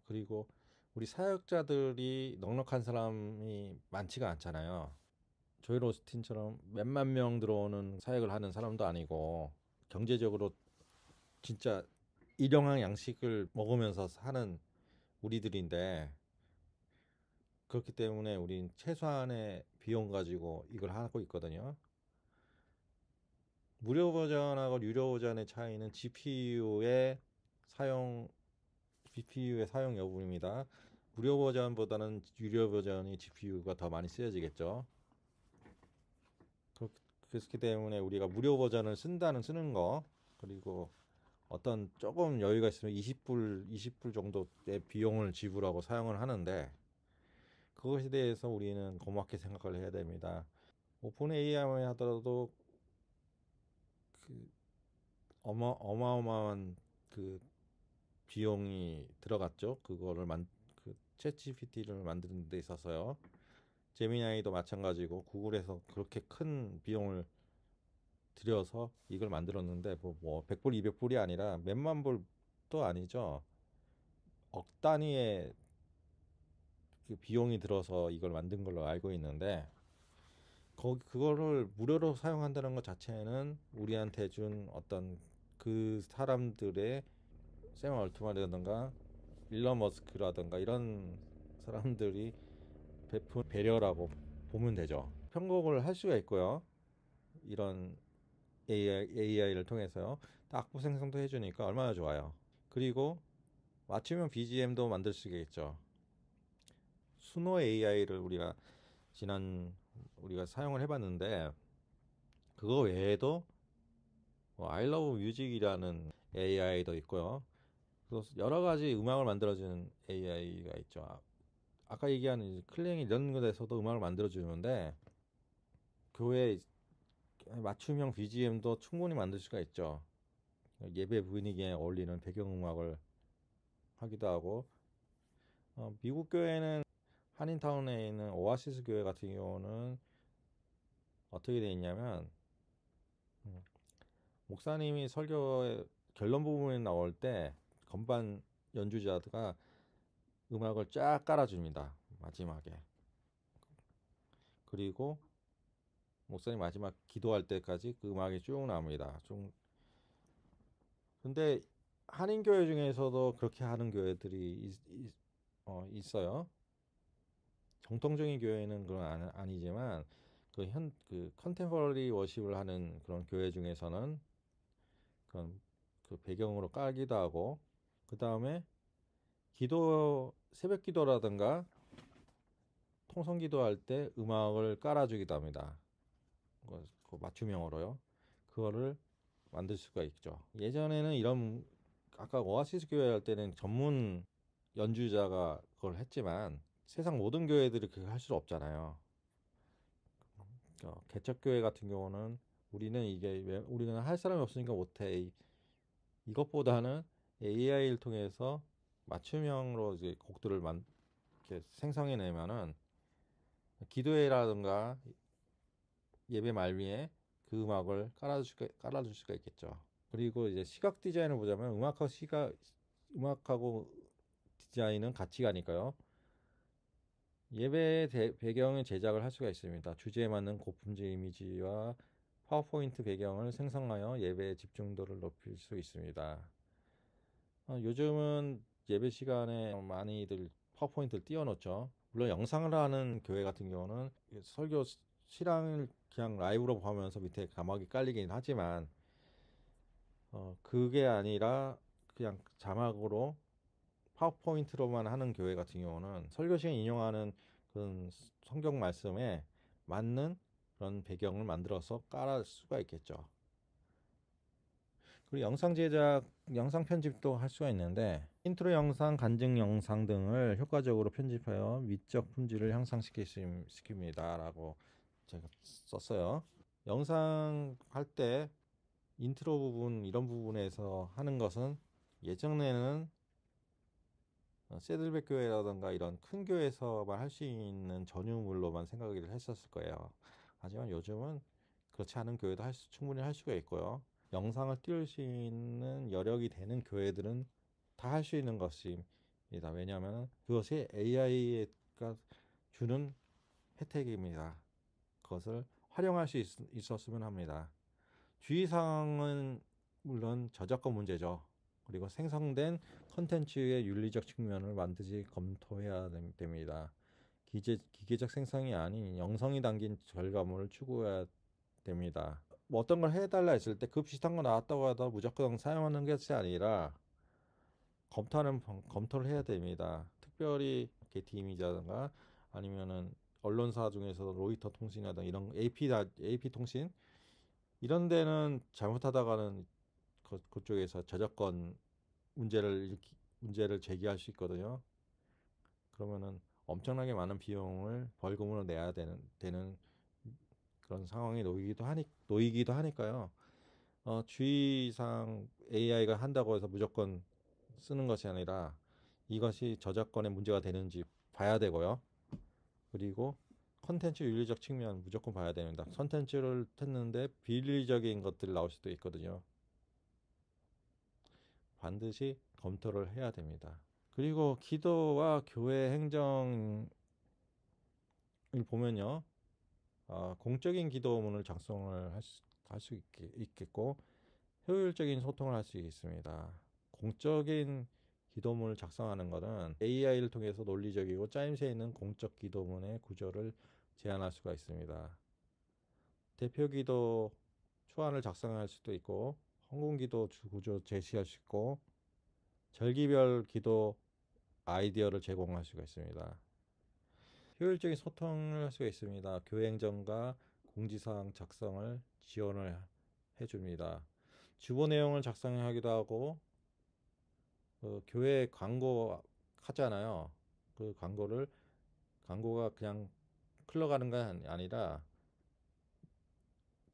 그리고 우리 사역자들이 넉넉한 사람이 많지가 않잖아요. 조엘 오스틴처럼 몇만 명 들어오는 사역을 하는 사람도 아니고, 경제적으로 진짜 일용할 양식을 먹으면서 사는 우리들인데, 그렇기 때문에 우린 최소한의 비용 가지고 이걸 하고 있거든요. 무료 버전하고 유료 버전의 차이는 GPU의 사용 여부입니다. 무료 버전보다는 유료 버전이 GPU가 더 많이 쓰여지겠죠. 그렇기 때문에 우리가 무료 버전을 쓰는 거, 그리고 어떤 조금 여유가 있으면 20불 정도의 비용을 지불하고 사용을 하는데, 그것에 대해서 우리는 고맙게 생각을 해야 됩니다. 오픈 AI만 하더라도 그 어마어마한 그 비용이 들어갔죠. 챗 GPT를 만드는 데 있어서요. 제미나이도 마찬가지고 구글에서 그렇게 큰 비용을 들여서 이걸 만들었는데, 뭐 100불, 200불이 아니라 몇만 불도 아니죠. 억 단위의 그 비용이 들어서 이걸 만든 걸로 알고 있는데, 그거를 무료로 사용한다는 것 자체는 우리한테 준 어떤 그 사람들의 샘 얼트만이라든가 일론 머스크라든가 이런 사람들이 베푼 배려라고 보면 되죠. 편곡을 할 수가 있고요. 이런 AI를 통해서요. 악보 생성도 해주니까 얼마나 좋아요. 그리고 맞춤형 BGM도 만들 수 있겠죠. 수노 AI를 우리가 사용을 해봤는데, 그거 외에도 I Love Music이라는 AI도 있고요. 그래서 여러 가지 음악을 만들어주는 AI가 있죠. 아까 얘기한 클랭 이런 것에서도 음악을 만들어주는데, 교회 맞춤형 BGM도 충분히 만들 수가 있죠. 예배 분위기에 어울리는 배경음악을 하기도 하고, 미국 교회는 한인타운에 있는 오아시스 교회 같은 경우는 어떻게 되어 있냐면, 음, 목사님이 설교의 결론 부분에 나올 때 건반 연주자가 음악을 쫙 깔아줍니다. 마지막에. 그리고 목사님 마지막 기도할 때까지 그 음악이 쭉 나옵니다. 근데 한인교회 중에서도 그렇게 하는 교회들이 있어요. 정통적인 교회는 그건 아니지만, 그 컨템퍼러리 워십을 하는 그런 교회 중에서는 그런 그 배경으로 깔기도 하고, 그 다음에 새벽 기도라든가 통성 기도할 때 음악을 깔아주기도 합니다. 그 맞춤형으로요. 그거를 만들 수가 있죠. 예전에는 아까 오아시스 교회 할 때는 전문 연주자가 그걸 했지만, 세상 모든 교회들이 그걸 할 수 없잖아요. 개척교회 같은 경우는 우리는 할 사람이 없으니까 못해. 이것보다는 AI를 통해서 맞춤형으로 이제 곡들을 이렇게 생성해내면은, 기도회라든가 예배 말미에 그 음악을 깔아줄 수가 있겠죠. 그리고 이제 시각 디자인을 보자면, 음악하고 디자인은 같이 가니까요. 예배 배경의 제작을 할 수가 있습니다. 주제에 맞는 고품질 이미지와 파워포인트 배경을 생성하여 예배의 집중도를 높일 수 있습니다. 요즘은 예배 시간에 많이들 파워포인트를 띄워놓죠. 물론 영상을 하는 교회 같은 경우는 설교 실황을 그냥 라이브로 보면서 밑에 자막이 깔리긴 하지만, 그게 아니라 그냥 자막으로 파워포인트로만 하는 교회 같은 경우는 설교 시간 인용하는 그런 성경 말씀에 맞는 그런 배경을 만들어서 깔을 수가 있겠죠. 그리고 영상 편집도 할 수가 있는데, 인트로 영상, 간증 영상 등을 효과적으로 편집하여 미적 품질을 향상시킵니다라고 제가 썼어요. 영상 할 때 인트로 부분, 이런 부분에서 하는 것은 예전에는 세들백 교회라든가 이런 큰 교회에서만 할 수 있는 전유물로만 생각을 했었을 거예요. 하지만 요즘은 그렇지 않은 교회도 충분히 할 수가 있고요. 영상을 띄울 수 있는 여력이 되는 교회들은 다 할 수 있는 것입니다. 왜냐하면 그것이 AI가 주는 혜택입니다. 그것을 활용할 수 있었으면 합니다. 주의사항은 물론 저작권 문제죠. 그리고 생성된 컨텐츠의 윤리적 측면을 반드시 검토해야 됩니다. 기계적 생성이 아닌 영성이 담긴 결과물을 추구해야 됩니다. 뭐 어떤 걸 해달라 했을 때 그 비슷한 거 나왔다고 하다 무조건 사용하는 것이 아니라 검토를 해야 됩니다. 특별히 게티 이미지라든가 아니면은 언론사 중에서 로이터 통신이라든가 이런 AP 통신 이런 데는 잘못하다가는 그쪽에서 저작권 문제를 제기할 수 있거든요. 그러면은 엄청나게 많은 비용을 벌금으로 내야 되는 그런 상황에 놓이기도 하니까요. 주의사항 AI가 한다고 해서 무조건 쓰는 것이 아니라 이것이 저작권에 문제가 되는지 봐야 되고요. 그리고 컨텐츠 윤리적 측면 무조건 봐야 됩니다. 컨텐츠를 했는데 비윤리적인 것들이 나올 수도 있거든요. 반드시 검토를 해야 됩니다. 그리고 기도와 교회 행정을 보면요. 공적인 기도문을 작성을 할 수 있겠고 효율적인 소통을 할 수 있습니다. 공적인 기도문을 작성하는 것은 AI를 통해서 논리적이고 짜임새 있는 공적 기도문의 구조를 제안할 수가 있습니다. 대표 기도 초안을 작성할 수도 있고 헌금 기도 구조 제시할 수 있고 절기별 기도 아이디어를 제공할 수가 있습니다. 효율적인 소통을 할 수가 있습니다. 교회 행정과 공지사항 작성을 지원을 해줍니다. 주보 내용을 작성하기도 하고 교회 광고 하잖아요. 그 광고가 그냥 흘러가는 건 아니라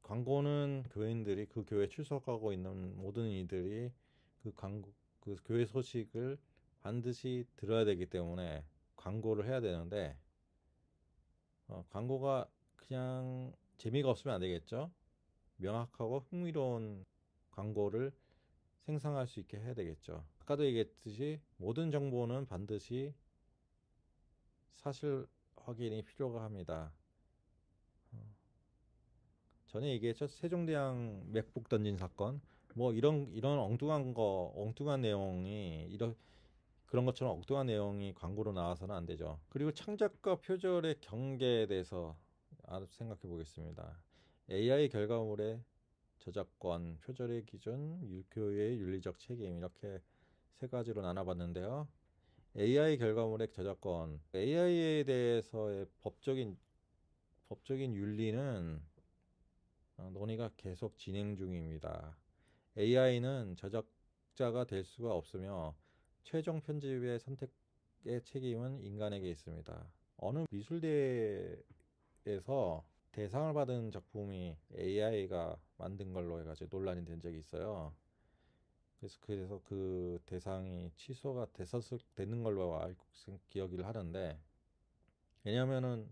광고는 교인들이 그 교회 출석하고 있는 모든 이들이 그 교회 소식을 반드시 들어야 되기 때문에 광고를 해야 되는데 광고가 그냥 재미가 없으면 안 되겠죠. 명확하고 흥미로운 광고를 생성할 수 있게 해야 되겠죠. 아까도 얘기했듯이 모든 정보는 반드시 사실 확인이 필요가 합니다. 전에 얘기했죠. 세종대왕 맥북 던진 사건. 뭐 이런 엉뚱한 내용이 그런 것처럼 엉뚱한 내용이 광고로 나와서는 안 되죠. 그리고 창작과 표절의 경계에 대해서 생각해 보겠습니다. AI 결과물의 저작권, 표절의 기준, 교회의 윤리적 책임 이렇게 세 가지로 나눠봤는데요. AI 결과물의 저작권, AI에 대해서의 법적인 윤리는 논의가 계속 진행 중입니다. AI는 저작자가 될 수가 없으며 최종 편집의 선택의 책임은 인간에게 있습니다. 어느 미술대회에서 대상을 받은 작품이 AI가 만든 걸로 해가지고 논란이 된 적이 있어요. 그래서 그 대상이 취소가 되는 걸로 기억을 하는데, 왜냐면은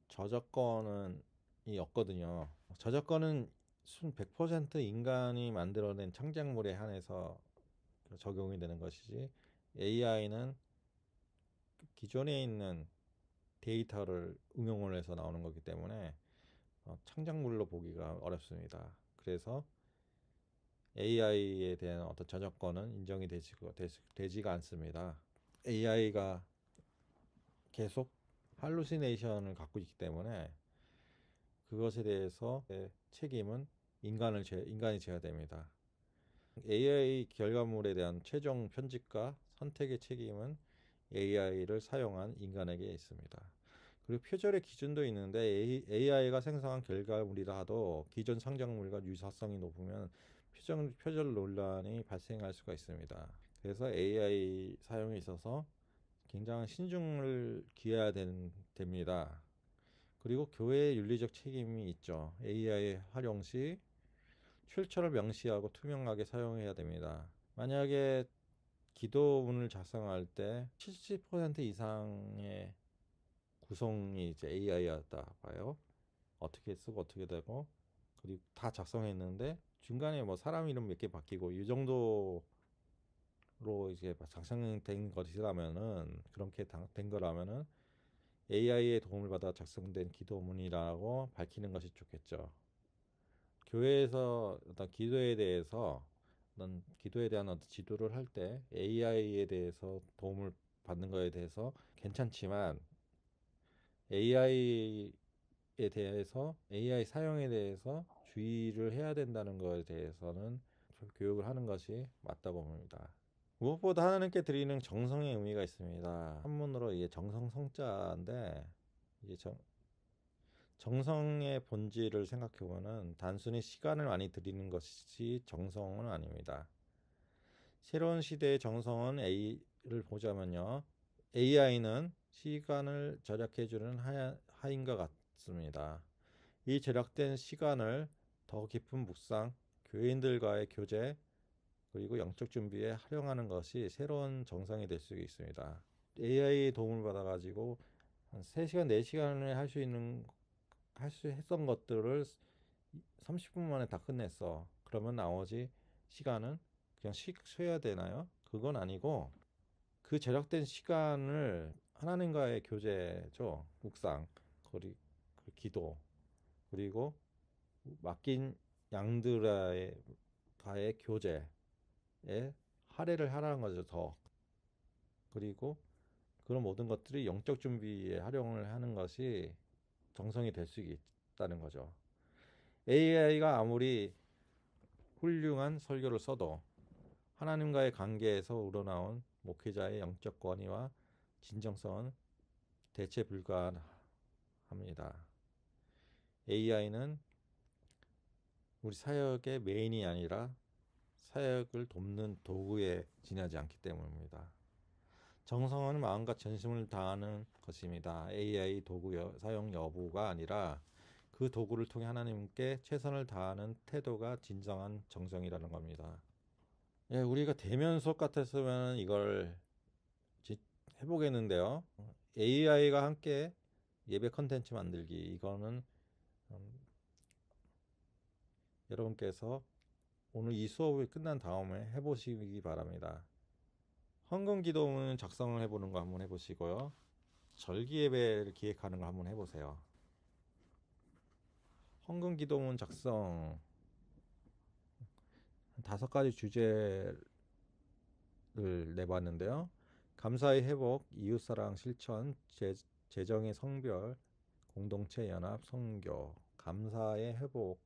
저작권은 이 없거든요. 저작권은 100% 인간이 만들어낸 창작물에 한해서 적용이 되는 것이지 AI는 기존에 있는 데이터를 응용을 해서 나오는 거기 때문에 창작물로 보기가 어렵습니다. 그래서 AI에 대한 어떤 저작권은 인정이 되지가 않습니다. AI가 계속 할루시네이션을 갖고 있기 때문에 그것에 대해서 책임은 인간이 져야 됩니다. AI 결과물에 대한 최종 편집과 선택의 책임은 AI를 사용한 인간에게 있습니다. 그리고 표절의 기준도 있는데 AI가 생성한 결과물이라 하도 기존 창작물과 유사성이 높으면 표절 논란이 발생할 수가 있습니다. 그래서 AI 사용에 있어서 굉장한 신중을 기해야 됩니다. 그리고 교회의 윤리적 책임이 있죠. AI 활용 시 출처를 명시하고 투명하게 사용해야 됩니다. 만약에 기도문을 작성할 때 70% 이상의 구성이 이제 AI였다 봐요. 어떻게 쓰고 어떻게 되고 그리고 다 작성했는데 중간에 뭐 사람 이름 몇 개 바뀌고 이 정도로 이제 작성된 것이라면은, 그렇게 된 거라면은 AI의 도움을 받아 작성된 기도문이라고 밝히는 것이 좋겠죠. 교회에서 어떤 기도에 대한 어떤 지도를 할 때 AI에 대해서 도움을 받는 거에 대해서 괜찮지만, AI 사용에 대해서 주의를 해야 된다는 것에 대해서는 교육을 하는 것이 맞다고 봅니다. 무엇보다 하나님께 드리는 정성의 의미가 있습니다. 한문으로 이게 정성성자인데, 이게 정성의 본질을 생각해 보면은 단순히 시간을 많이 들이는 것이 정성은 아닙니다. 새로운 시대의 정성은 A를 보자면요, AI는 시간을 절약해주는 하인 것 같습니다. 이 절약된 시간을 더 깊은 묵상, 교인들과의 교제, 그리고 영적 준비에 활용하는 것이 새로운 정성이 될 수 있습니다. AI의 도움을 받아가지고 한 3시간, 4시간에 할 수 했던 것들을 30분 만에 다 끝냈어. 그러면 나머지 시간은 그냥 쉬어야 되나요? 그건 아니고, 그 절약된 시간을 하나님과의 교제죠. 묵상, 그리고 기도, 그리고 맡긴 양들과의 교제에 할애를 하라는 거죠. 더. 그리고 그런 모든 것들이 영적 준비에 활용을 하는 것이 정성이 될 수 있다는 거죠. AI가 아무리 훌륭한 설교를 써도 하나님과의 관계에서 우러나온 목회자의 영적 권위와 진정성은 대체 불가합니다. AI는 우리 사역의 메인이 아니라 사역을 돕는 도구에 지나지 않기 때문입니다. 정성은 마음과 전심을 다하는 것입니다. AI 도구 사용 여부가 아니라 그 도구를 통해 하나님께 최선을 다하는 태도가 진정한 정성이라는 겁니다. 예, 우리가 대면 수업 같았으면 이걸 해보겠는데요. AI가 함께 예배 컨텐츠 만들기, 이거는 여러분께서 오늘 이 수업이 끝난 다음에 해보시기 바랍니다. 헌금 기도문 작성을 해보는 거 한번 해보시고요. 절기 예배를 기획하는 거 한번 해보세요. 헌금 기도문 작성 5가지 주제를 내봤는데요. 감사의 회복, 이웃사랑 실천, 재정의 성별, 공동체 연합, 선교. 감사의 회복,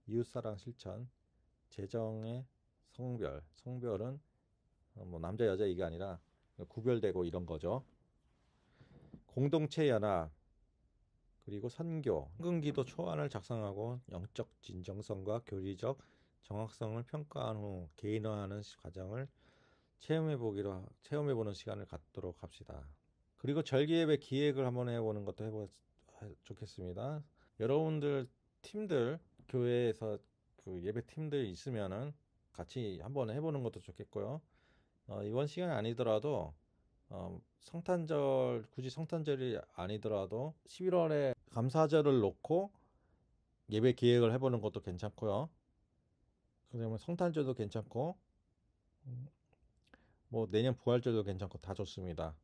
이웃사랑 실천, 재정의 성별. 성별은 뭐 남자 여자 이게 아니라 구별되고 이런 거죠. 공동체 연합, 그리고 선교. 헌금기도 초안을 작성하고 영적 진정성과 교리적 정확성을 평가한 후 개인화하는 과정을 체험해보는 시간을 갖도록 합시다. 그리고 절기예배 기획을 한번 해보는 것도 좋겠습니다. 여러분들 팀들, 교회에서 그 예배 팀들 있으면은 같이 한번 해보는 것도 좋겠고요. 이번 시간이 아니더라도 굳이 성탄절이 아니더라도 11월에 감사절을 놓고 예배 기획을 해보는 것도 괜찮고요. 그러면 성탄절도 괜찮고, 뭐 내년 부활절도 괜찮고 다 좋습니다.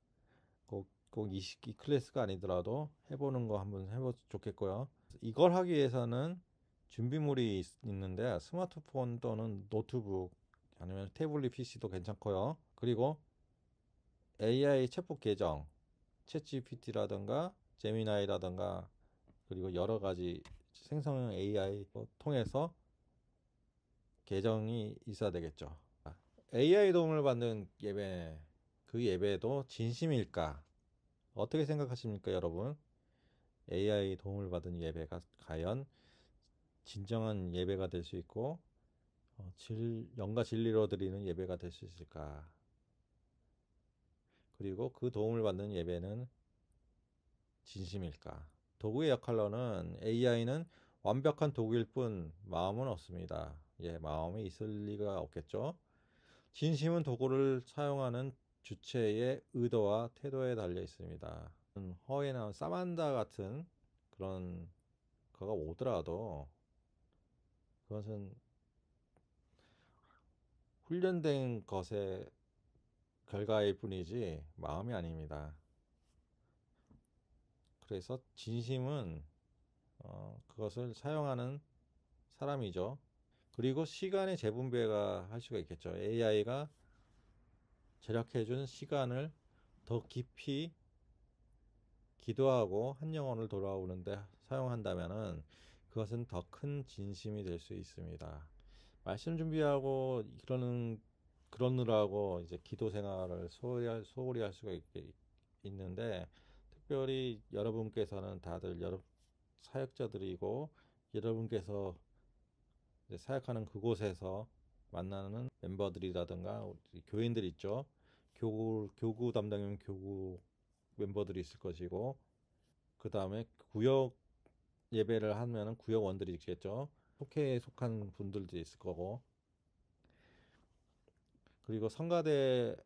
꼭 이 클래스가 아니더라도 해보는 거 한번 해보면 좋겠고요. 이걸 하기 위해서는 준비물이 있는데 스마트폰 또는 노트북 아니면 태블릿 PC도 괜찮고요. 그리고 AI 챗봇 계정, 챗GPT라든가 제미나이라든가, 그리고 여러 가지 생성형 AI 통해서 계정이 있어야 되겠죠. AI 도움을 받는 예배, 그 예배도 진심일까? 어떻게 생각하십니까, 여러분? AI 도움을 받은 예배가 과연 진정한 예배가 될 수 있고 영과 진리로 드리는 예배가 될 수 있을까? 그리고 그 도움을 받는 예배는 진심일까? 도구의 역할로는 AI는 완벽한 도구일 뿐 마음은 없습니다. 마음이 있을 리가 없겠죠. 진심은 도구를 사용하는 주체의 의도와 태도에 달려 있습니다. 허에 나온 사만다 같은 그런 거가 오더라도 그것은 훈련된 것의 결과일 뿐이지 마음이 아닙니다. 그래서 진심은 그것을 사용하는 사람이죠. 그리고 시간의 재분배가 할 수가 있겠죠. AI가 절약해준 시간을 더 깊이 기도하고 한 영혼을 돌아오는데 사용한다면은 그것은 더 큰 진심이 될 수 있습니다. 말씀 준비하고 그러느라고 이제 기도 생활을 소홀히 할 수가 있는데, 특별히 여러분께서는 다들 사역자들이고, 여러분께서 이제 사역하는 그곳에서 만나는 멤버들이라든가 교인들 있죠. 교구 담당이면 교구 멤버들이 있을 것이고, 그 다음에 구역 예배를 하면은 구역원들이 있겠죠. 속회에 속한 분들도 있을 거고, 그리고 성가대를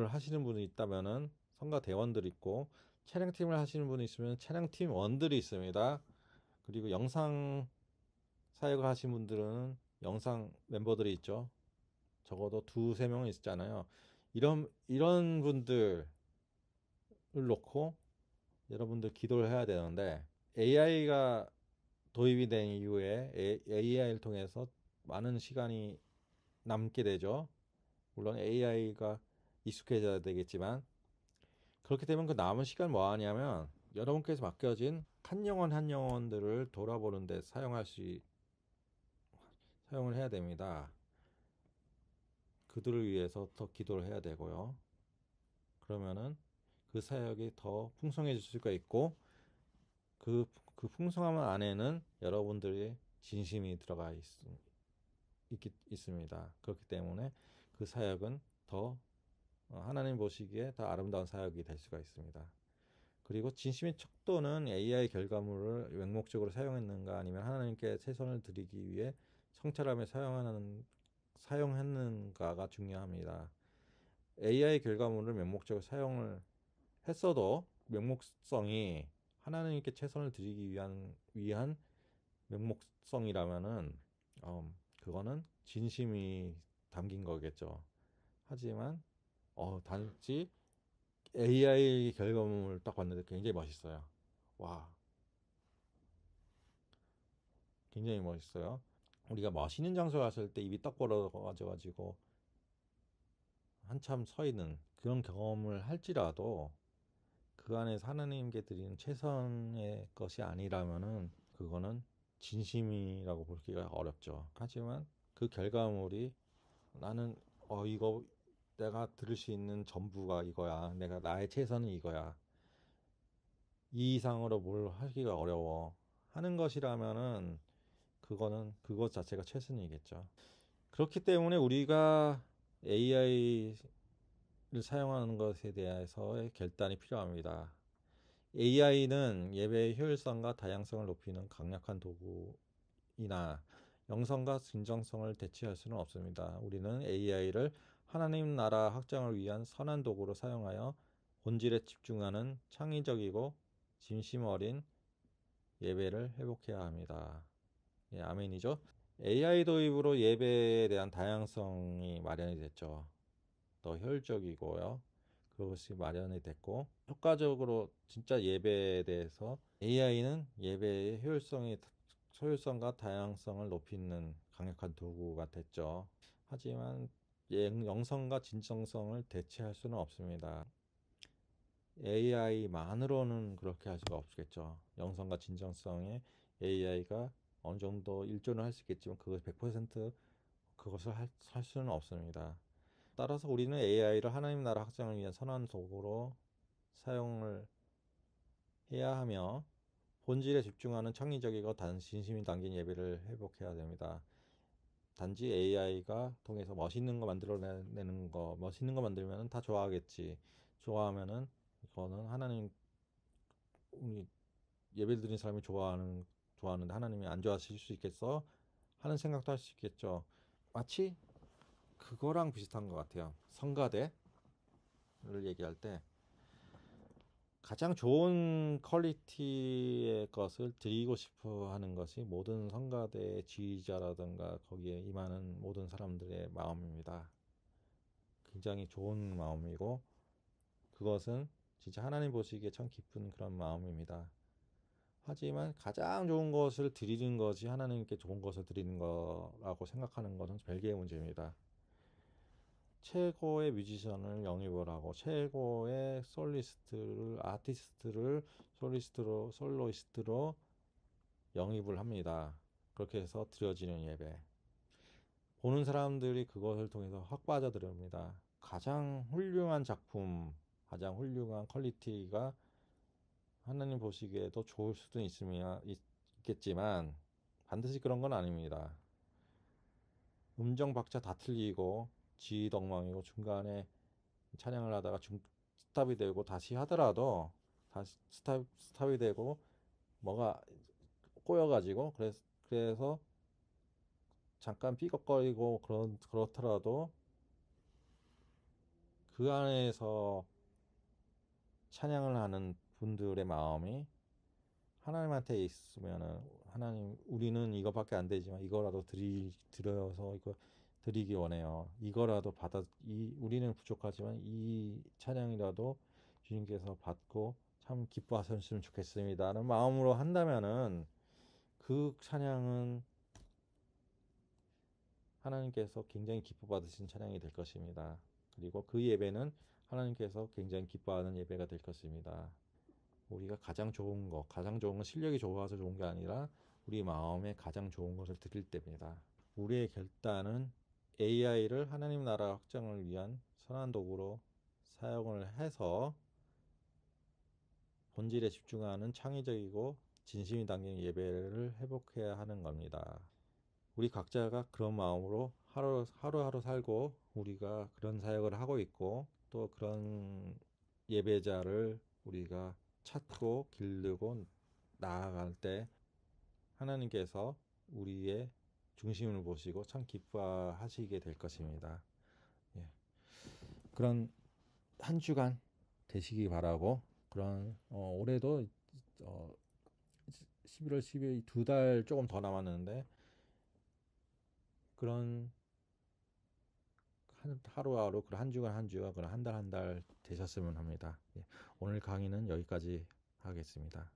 하시는 분이 있다면은 성가대원들이 있고, 찬양팀을 하시는 분이 있으면 찬양팀 원들이 있습니다. 그리고 영상 사역을 하신 분들은 영상 멤버들이 있죠. 적어도 두세 명은 있잖아요. 이런 분들을 놓고 여러분들 기도를 해야 되는데, AI가 도입이 된 이후에 AI를 통해서 많은 시간이 남게 되죠. 물론 AI가 익숙해져야 되겠지만, 그렇게 되면 그 남은 시간 뭐 하냐면 여러분께서 맡겨진 한 영혼 한 영혼들을 돌아보는 데 사용을 해야 됩니다. 그들을 위해서 더 기도를 해야 되고요. 그러면은 그 사역이 더 풍성해질 수가 있고, 그 풍성함 안에는 여러분들의 진심이 들어가 있습니다. 그렇기 때문에 그 사역은 더 하나님 보시기에 더 아름다운 사역이 될 수가 있습니다. 그리고 진심의 척도는 AI 결과물을 맹목적으로 사용했는가, 아니면 하나님께 최선을 드리기 위해 성찰하며 사용했는가가 중요합니다. AI 결과물을 맹목적으로 사용을 했어도 맹목성이 하나님께 최선을 드리기 위한 맹목성이라면은 그거는 진심이 담긴 거겠죠. 하지만 단지 AI 결과물을 딱 봤는데 굉장히 멋있어요. 와, 굉장히 멋있어요. 우리가 멋있는 장소 갔을 때 입이 딱 벌어가지고 한참 서 있는 그런 경험을 할지라도, 그 안에서 하나님께 드리는 최선의 것이 아니라면은 그거는 진심이라고 보기가 어렵죠. 하지만 그 결과물이, 나는 이거 내가 들을 수 있는 전부가 이거야, 내가 나의 최선은 이거야, 이 이상으로 뭘 하기가 어려워 하는 것이라면은 그거는 그것 자체가 최선이겠죠. 그렇기 때문에 우리가 AI를 사용하는 것에 대해서의 결단이 필요합니다. AI는 예배의 효율성과 다양성을 높이는 강력한 도구이나 영성과 진정성을 대체할 수는 없습니다. 우리는 AI를 하나님 나라 확장을 위한 선한 도구로 사용하여 본질에 집중하는 창의적이고 진심 어린 예배를 회복해야 합니다. 예, 아멘이죠. AI 도입으로 예배에 대한 다양성이 마련이 됐죠. 더 효율적이고요. 그것이 마련이 됐고, 효과적으로 진짜 예배에 대해서 AI는 예배의 효율성과 다양성을 높이는 강력한 도구가 됐죠. 하지만 영성과 진정성을 대체할 수는 없습니다. AI만으로는 그렇게 할 수가 없겠죠. 영성과 진정성에 AI가 어느 정도 일조는 할 수 있겠지만 그것 100% 그것을 할 수는 없습니다. 따라서 우리는 AI를 하나님 나라 확장을 위한 선한 도구로 사용을 해야 하며, 본질에 집중하는 창의적이고 진심이 담긴 예배를 회복해야 됩니다. 단지 AI가 통해서 멋있는 거 멋있는 거 만들면 다 좋아하겠지. 좋아하면은 그거는 하나님, 우리 예배 드리는 사람이 좋아하는데 하나님이 안 좋아하실 수 있겠어? 하는 생각도 할 수 있겠죠. 마치 그거랑 비슷한 것 같아요. 성가대를 얘기할 때 가장 좋은 퀄리티의 것을 드리고 싶어 하는 것이 모든 성가대의 지휘자라든가 거기에 임하는 모든 사람들의 마음입니다. 굉장히 좋은 마음이고, 그것은 진짜 하나님 보시기에 참 기쁜 그런 마음입니다. 하지만 가장 좋은 것을 드리는 것이 하나님께 좋은 것을 드리는 거라고 생각하는 것은 별개의 문제입니다. 최고의 뮤지션을 영입을 하고 최고의 아티스트를 솔로이스트로 영입을 합니다. 그렇게 해서 드려지는 예배. 보는 사람들이 그것을 통해서 확 빠져들입니다. 가장 훌륭한 작품, 가장 훌륭한 퀄리티가 하나님 보시기에도 좋을 수도 있겠지만 반드시 그런 건 아닙니다. 음정 박자 다 틀리고 지휘덕망이고 중간에 찬양을 하다가 스탑이 되고 다시 하더라도 다시 스탑이 되고 뭐가 꼬여가지고 그래서 잠깐 삐걱거리고 그렇더라도 그 안에서 찬양을 하는 분들의 마음이 하나님한테 있으면은, 하나님, 우리는 이거밖에 안 되지만 이거라도 드려서 이거 드리기 원해요. 이거라도 우리는 부족하지만 이 찬양이라도 주님께서 받고 참 기뻐하셨으면 좋겠습니다는 마음으로 한다면은 그 찬양은 하나님께서 굉장히 기뻐 받으신 찬양이 될 것입니다. 그리고 그 예배는 하나님께서 굉장히 기뻐하는 예배가 될 것입니다. 우리가 가장 좋은 건 실력이 좋아서 좋은 게 아니라 우리 마음에 가장 좋은 것을 드릴 때입니다. 우리의 결단은 AI를 하나님 나라 확장을 위한 선한 도구로 사용을 해서 본질에 집중하는 창의적이고 진심이 담긴 예배를 회복해야 하는 겁니다. 우리 각자가 그런 마음으로 하루하루 살고, 우리가 그런 사역을 하고 있고, 또 그런 예배자를 우리가 찾고 기르고 나아갈 때 하나님께서 우리의 중심을 보시고 참 기뻐하시게 될 것입니다. 예. 그런 한 주간 되시기 바라고, 그런 올해도 11월 12일 2달 조금 더 남았는데, 그런 하루하루, 그런 한 주간 그런 한 달 되셨으면 합니다. 예. 오늘 강의는 여기까지 하겠습니다.